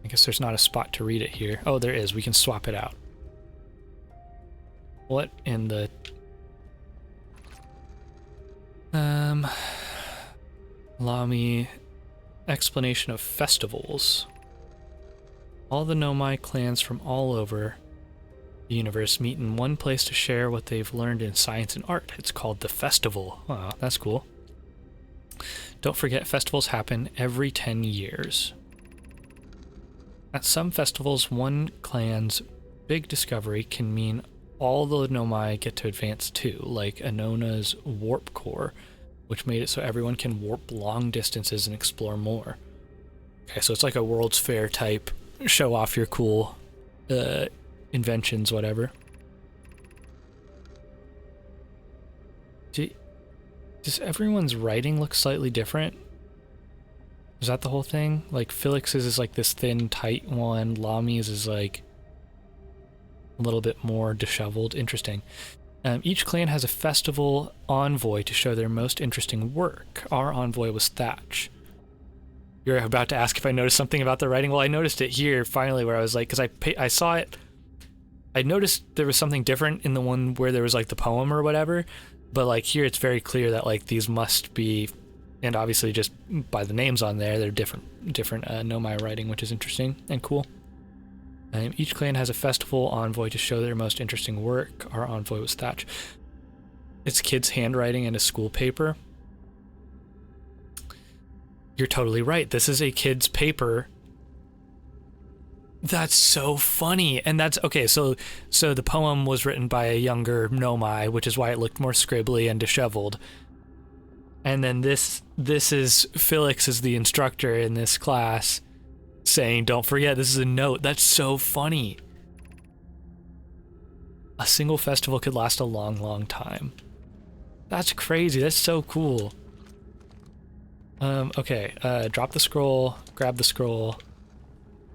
I guess there's not a spot to read it here. Oh, there is. We can swap it out. What in the... Allow me... Explanation of festivals. All the Nomai clans from all over the universe meet in one place to share what they've learned in science and art. It's called the Festival. Wow, that's cool. Don't forget, festivals happen every 10 years. At some festivals, one clan's big discovery can mean all the Nomai get to advance too, like Anona's warp core, which made it so everyone can warp long distances and explore more. Okay, so it's like a World's Fair type, show off your cool inventions, whatever. Does everyone's writing look slightly different? Is that the whole thing? Like, Felix's is like this thin, tight one. Lami's is like a little bit more disheveled. Interesting. Each clan has a festival envoy to show their most interesting work. Our envoy was Thatch. You're about to ask if I noticed something about the writing. Well, I noticed it here, finally, where I was like, because I saw it. I noticed there was something different in the one where there was like the poem or whatever. But like here, it's very clear that like these must be... And obviously, just by the names on there, they're different Nomai writing, which is interesting and cool. Each clan has a festival envoy to show their most interesting work. Our envoy was Thatch. It's kids' handwriting and a school paper. You're totally right. This is a kid's paper. That's so funny. And that's okay. So the poem was written by a younger Nomai, which is why it looked more scribbly and disheveled. And then this is Felix is the instructor in this class saying, don't forget, this is a note. That's so funny. A single festival could last a long, long time. That's crazy. That's so cool. Okay, drop the scroll, grab the scroll,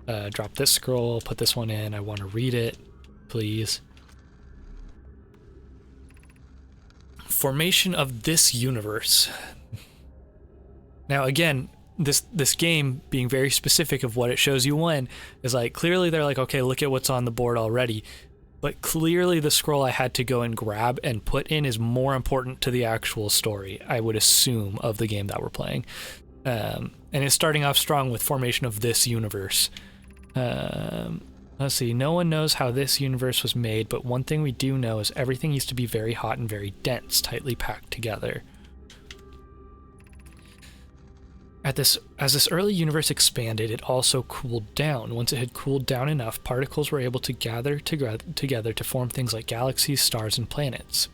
drop this scroll, put this one in. I want to read it, please. Formation of this universe. Now again, this game being very specific of what it shows you when is like, clearly they're like, okay, look at what's on the board already. But clearly the scroll I had to go and grab and put in is more important to the actual story, I would assume, of the game that we're playing. And it's starting off strong with formation of this universe. Let's see, no one knows how this universe was made, but one thing we do know is everything used to be very hot and very dense, tightly packed together. As this early universe expanded, it also cooled down. Once it had cooled down enough, particles were able to gather together to form things like galaxies, stars, and planets.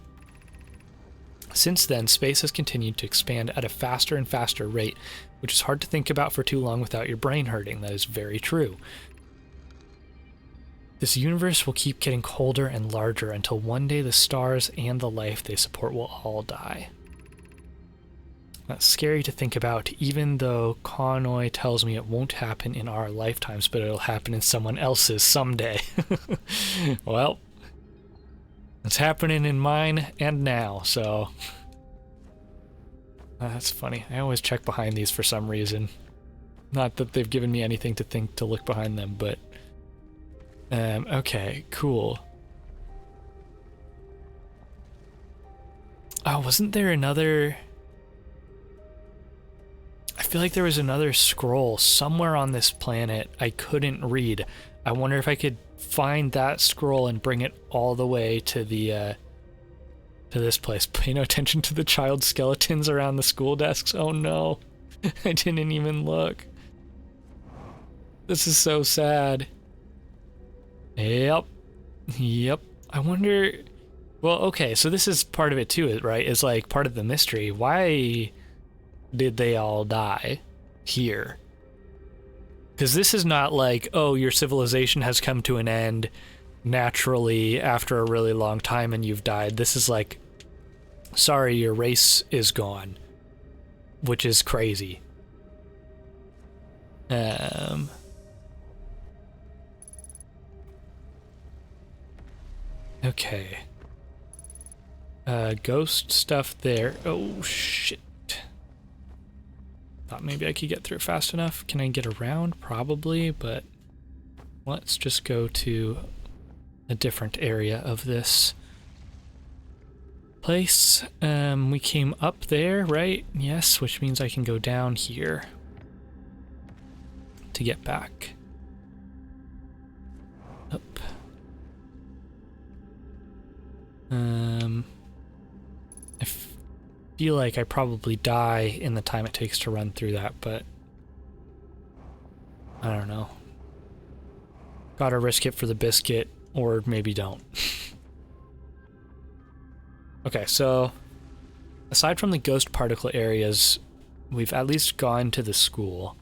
Since then, space has continued to expand at a faster and faster rate, which is hard to think about for too long without your brain hurting. That is very true. This universe will keep getting colder and larger until one day the stars and the life they support will all die. That's scary to think about, even though Konoi tells me it won't happen in our lifetimes, but it'll happen in someone else's someday. Well, it's happening in mine and now, so... that's funny. I always check behind these for some reason. Not that they've given me anything to think to look behind them, but... okay, cool. Oh, wasn't there another... I feel like there was another scroll somewhere on this planet I couldn't read. I wonder if I could find that scroll and bring it all the way to the to this place. Pay no attention to the child skeletons around the school desks. Oh no. I didn't even look. This is so sad. Yep. I wonder... Well, okay, so this is part of it too, right? It's like part of the mystery. Why did they all die here? Because this is not like, oh, your civilization has come to an end naturally after a really long time and you've died. This is like, sorry, your race is gone, which is crazy. Okay. Ghost stuff there. Oh, shit. Thought maybe I could get through it fast enough. Can I get around? Probably, but let's just go to a different area of this place. We came up there, right? Yes, which means I can go down here to get back. Up. I feel like I probably die in the time it takes to run through that, but I don't know. Gotta risk it for the biscuit, or maybe don't. Okay, so aside from the ghost particle areas, we've at least gone to the school.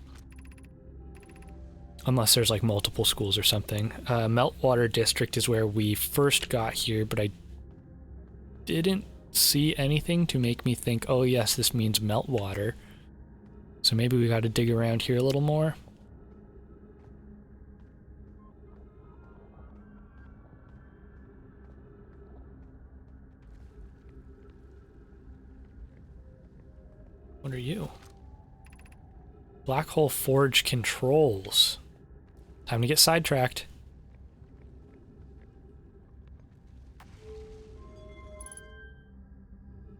Unless there's like multiple schools or something. Meltwater District is where we first got here, but I didn't see anything to make me think, oh yes, this means meltwater. So maybe we got to dig around here a little more. What are you? Black Hole Forge controls. Time to get sidetracked.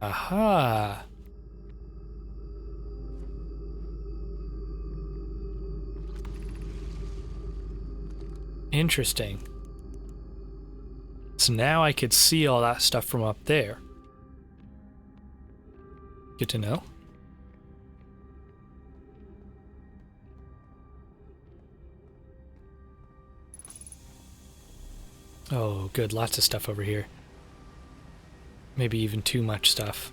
Aha! Interesting. So now I could see all that stuff from up there. Good to know. Oh, good. Lots of stuff over here. Maybe even too much stuff.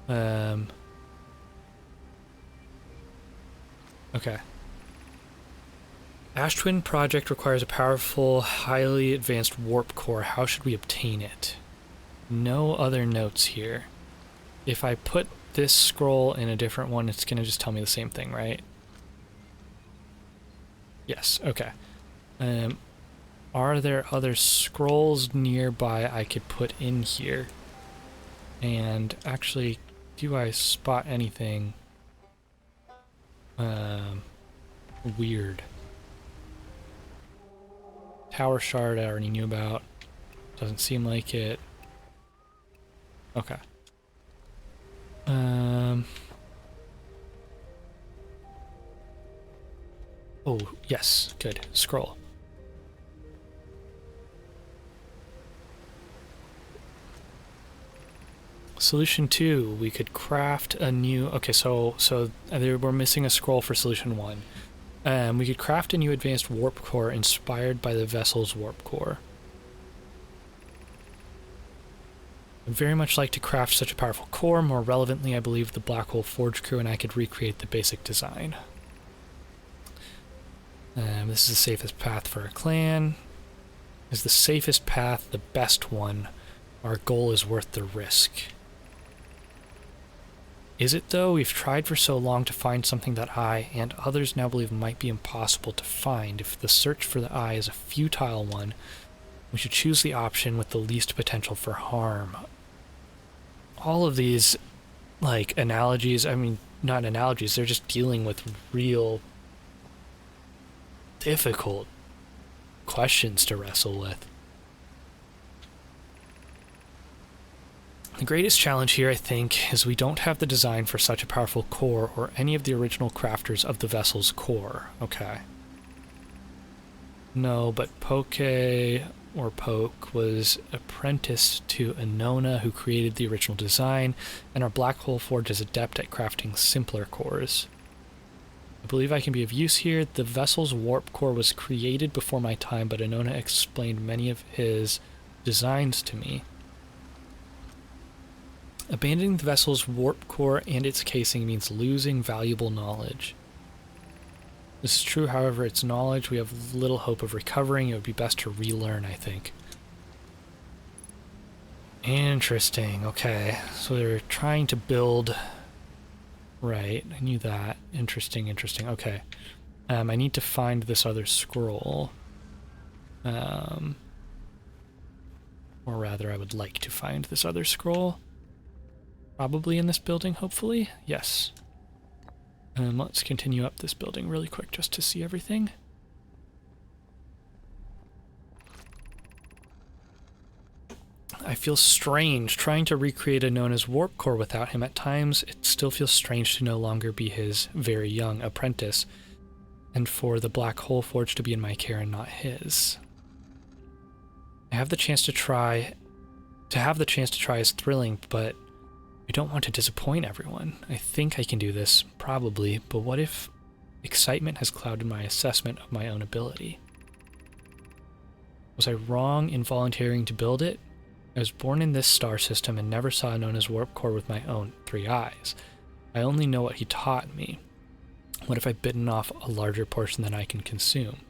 Okay. Ash Twin Project requires a powerful, highly advanced warp core. How should we obtain it? No other notes here. If I put this scroll in a different one, it's gonna just tell me the same thing, right? Yes, okay. Are there other scrolls nearby I could put in here? And actually, do I spot anything Weird. Tower shard I already knew about. Doesn't seem like it. Okay. Oh, yes. Good. Scroll. Solution 2, we could craft a new... Okay, so we're missing a scroll for solution 1. We could craft a new advanced warp core inspired by the vessel's warp core. I'd very much like to craft such a powerful core. More relevantly, I believe the Black Hole Forge crew and I could recreate the basic design. This is the safest path for our clan. Is the safest path the best one? Our goal is worth the risk. Is it though? We've tried for so long to find something that I and others now believe might be impossible to find. If the search for the eye is a futile one, we should choose the option with the least potential for harm. All of these, like, analogies, I mean, not analogies, they're just dealing with real difficult questions to wrestle with. The greatest challenge here, I think, is we don't have the design for such a powerful core or any of the original crafters of the vessel's core. Okay. No, but Poke was apprenticed to Anona, who created the original design, and our Black Hole Forge is adept at crafting simpler cores. I believe I can be of use here. The vessel's warp core was created before my time, but Anona explained many of his designs to me. Abandoning the vessel's warp core and its casing means losing valuable knowledge. This is true, however, its knowledge we have little hope of recovering. It would be best to relearn, I think. Interesting, okay. So they're trying to build... Right, I knew that. Interesting, okay. I need to find this other scroll. Or rather, I would like to find this other scroll. Probably in this building, hopefully. Yes. Let's continue up this building really quick just to see everything. I feel strange trying to recreate Anona's warp core without him. At times, it still feels strange to no longer be his very young apprentice, and for the Black Hole Forge to be in my care and not his. To have the chance to try is thrilling, but I don't want to disappoint everyone. I think I can do this, probably, but what if excitement has clouded my assessment of my own ability? Was I wrong in volunteering to build it? I was born in this star system and never saw Anona's warp core with my own 3 eyes. I only know what he taught me. What if I've bitten off a larger portion than I can consume?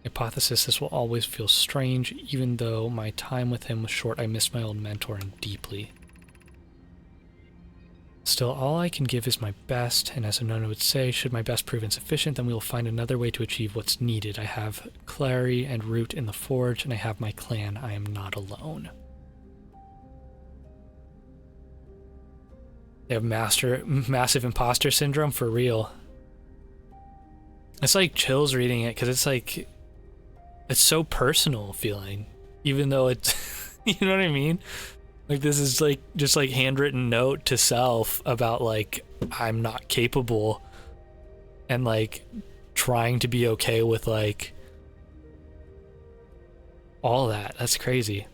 Hypothesis, this will always feel strange. Even though my time with him was short, I miss my old mentor and deeply. Still, all I can give is my best, and as Anona would say, should my best prove insufficient, then we will find another way to achieve what's needed. I have Clary and Root in the Forge, and I have my clan. I am not alone. They have massive imposter syndrome for real. It's like chills reading it, because it's like, it's so personal feeling, even though it's, you know what I mean? Like, this is like just like handwritten note to self about like, I'm not capable, and like trying to be okay with like all that. That's crazy.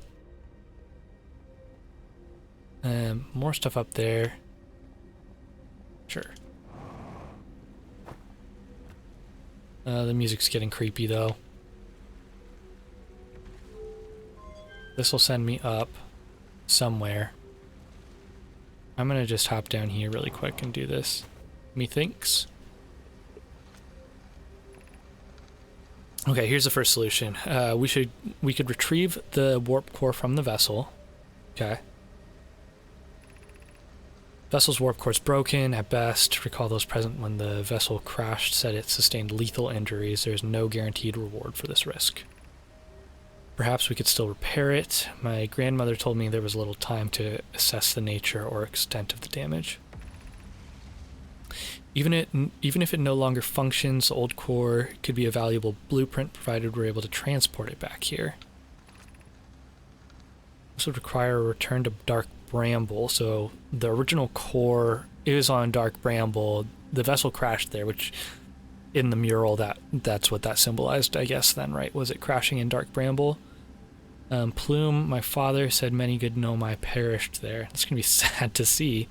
More stuff up there. Sure. The music's getting creepy though. This will send me up somewhere. I'm gonna just hop down here really quick and do this. Methinks. Okay, here's the first solution. We could retrieve the warp core from the vessel. Okay. Vessel's warp core is broken at best. Recall those present when the vessel crashed said it sustained lethal injuries. There's no guaranteed reward for this risk. Perhaps we could still repair it. My grandmother told me there was little time to assess the nature or extent of the damage. Even if it no longer functions, the old core could be a valuable blueprint provided we're able to transport it back here. This would require a return to Dark Bramble, so the original core is on Dark Bramble. The vessel crashed there, which in the mural that's what that symbolized, I guess, then, right? Was it crashing in Dark Bramble? Plume, my father said many good Nomai perished there. It's going to be sad to see.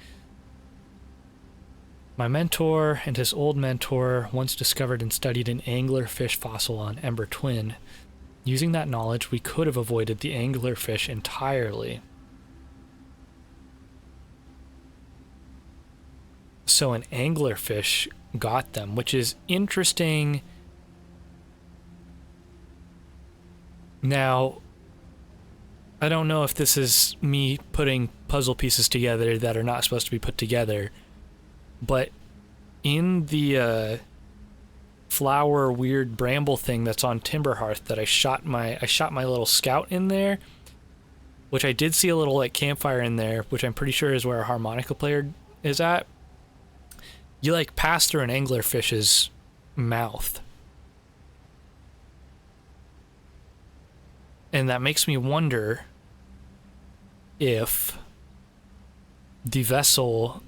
My mentor and his old mentor once discovered and studied an anglerfish fossil on Ember Twin. Using that knowledge, we could have avoided the anglerfish entirely. So an anglerfish got them, which is interesting. Now, I don't know if this is me putting puzzle pieces together that are not supposed to be put together, but in the flower weird bramble thing that's on Timberhearth that I shot my little scout in there, which I did see a little like campfire in there, which I'm pretty sure is where a harmonica player is at. You like pass through an anglerfish's mouth. And that makes me wonder if the vessel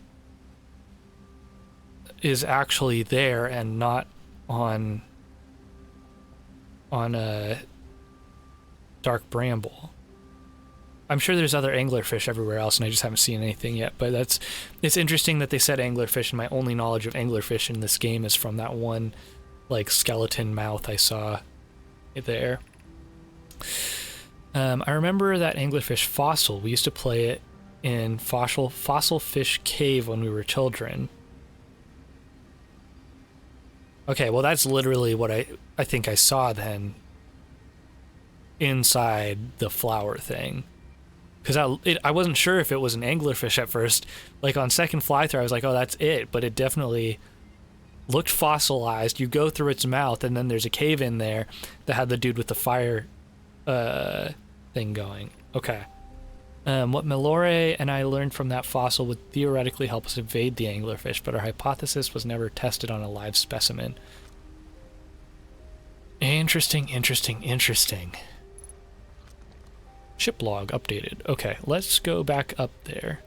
is actually there and not on a Dark Bramble. I'm sure there's other anglerfish everywhere else, and I just haven't seen anything yet. But it's interesting that they said anglerfish, and my only knowledge of anglerfish in this game is from that one, like, skeleton mouth I saw there. I remember that anglerfish fossil. We used to play it in Fossil Fish Cave when we were children. Okay, well that's literally what I think I saw then inside the flower thing. Because I wasn't sure if it was an anglerfish at first. Like on second fly through I was like, oh, that's it. But it definitely looked fossilized. You go through its mouth and then there's a cave in there that had the dude with the fire thing going. Okay. What Malore and I learned from that fossil would theoretically help us evade the anglerfish, but our hypothesis was never tested on a live specimen. Interesting. Ship log updated. Okay, let's go back up there.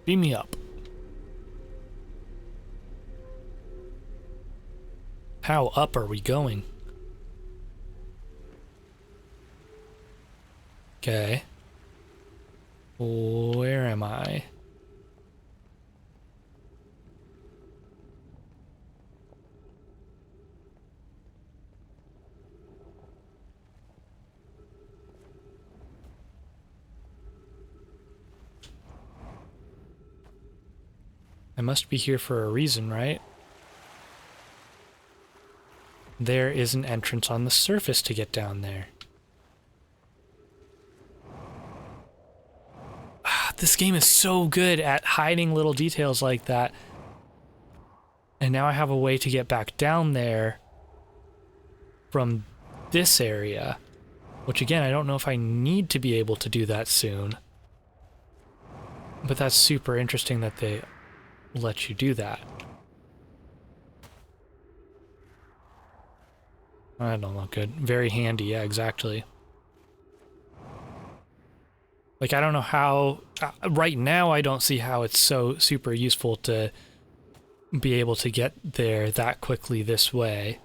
Beam me up. How up are we going? Okay. Where am I? I must be here for a reason, right? There is an entrance on the surface to get down there. This game is so good at hiding little details like that. And now I have a way to get back down there from this area. Which again, I don't know if I need to be able to do that soon. But that's super interesting that they let you do that. I don't look good. Very handy, yeah, exactly. Like, I don't know how... right now, I don't see how it's so super useful to be able to get there that quickly this way.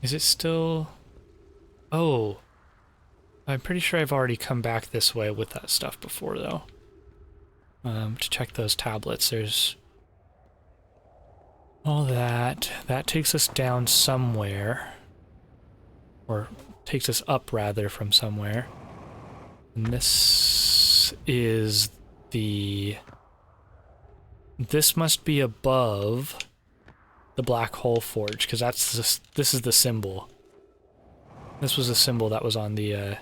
Is it still... Oh. I'm pretty sure I've already come back this way with that stuff before, though. To check those tablets, there's all that. That takes us down somewhere. Or takes us up, rather, from somewhere. And this is the... This must be above the Black Hole Forge, because this is the symbol. This was the symbol that was on the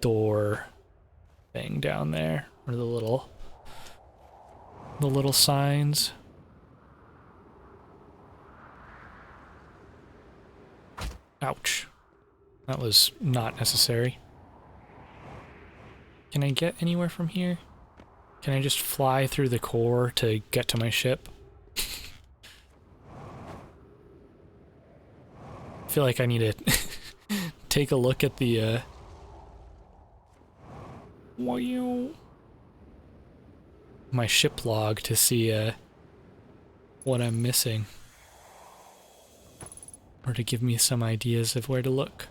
door thing down there. Or the little signs. Ouch. That was not necessary. Can I get anywhere from here? Can I just fly through the core to get to my ship? I feel like I need to take a look at the my ship log to see what I'm missing. Or to give me some ideas of where to look.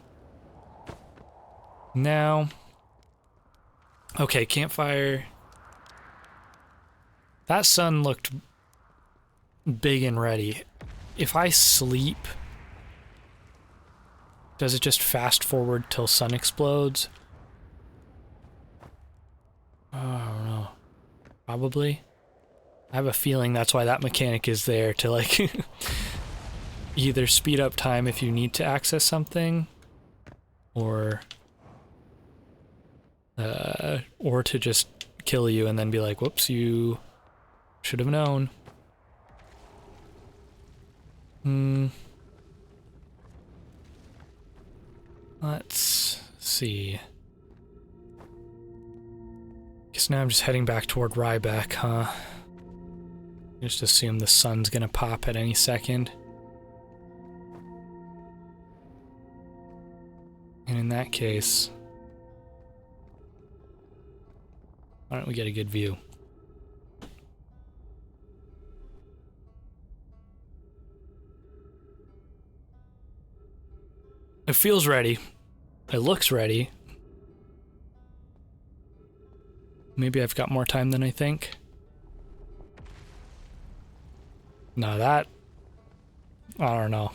Now, okay, campfire. That sun looked big and ready. If I sleep, does it just fast forward till sun explodes? Oh, I don't know. Probably. I have a feeling that's why that mechanic is there, to like either speed up time if you need to access something, or to just kill you and then be like, whoops, you should have known. Let's see. Guess now I'm just heading back toward Ryback, huh? Just assume the sun's gonna pop at any second. And in that case, why don't we get a good view? It feels ready. It looks ready. Maybe I've got more time than I think. No, that... I don't know.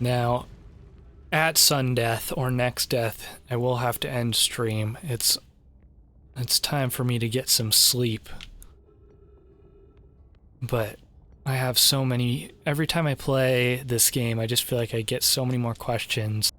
Now, at sun death or next death, I will have to end stream. It's time for me to get some sleep. But I have so many... Every time I play this game, I just feel like I get so many more questions.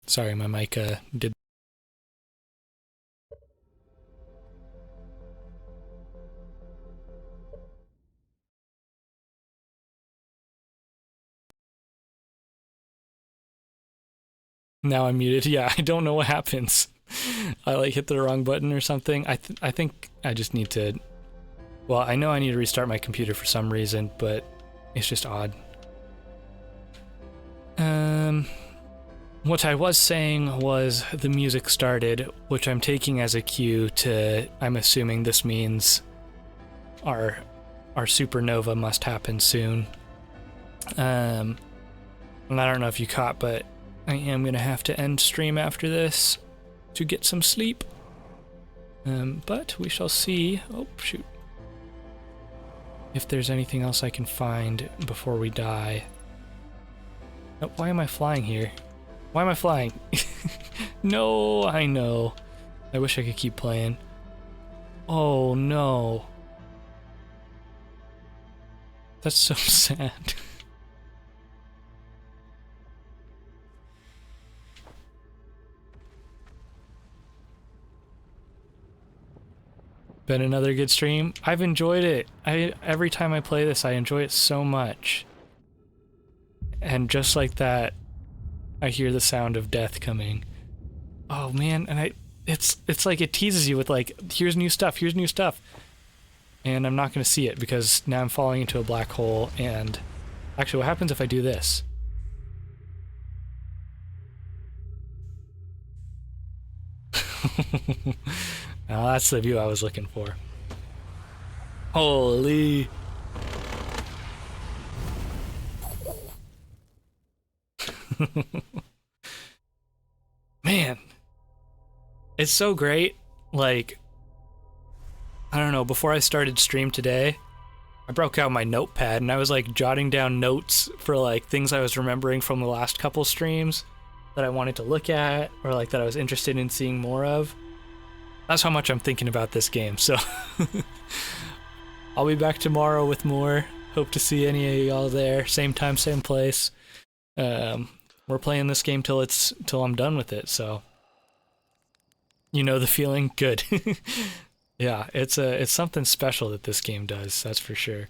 Sorry, my mic did... Now I'm muted. Yeah, I don't know what happens. I like hit the wrong button or something. I think I just need to... Well, I know I need to restart my computer for some reason, but it's just odd. What I was saying was the music started, which I'm taking as a cue to... I'm assuming this means our supernova must happen soon. And I don't know if you caught, but I am gonna have to end stream after this to get some sleep. But we shall see. Oh, shoot. If there's anything else I can find before we die. Oh, why am I flying here? Why am I flying? No, I know. I wish I could keep playing. Oh, no. That's so sad. Been another good stream. I've enjoyed it. Every time I play this, I enjoy it so much. And just like that, I hear the sound of death coming. Oh man, and it's like it teases you with like, here's new stuff, here's new stuff. And I'm not gonna see it because now I'm falling into a black hole. And actually, what happens if I do this? Now that's the view I was looking for. Holy. Man, it's so great. Like, I don't know, before I started stream today, I broke out my notepad and I was like jotting down notes for like things I was remembering from the last couple streams that I wanted to look at or like that I was interested in seeing more of. That's how much I'm thinking about this game, so I'll be back tomorrow with more. Hope to see any of y'all there. Same time, same place. We're playing this game till I'm done with it, so you know the feeling. Good. Yeah, it's something special that this game does, that's for sure.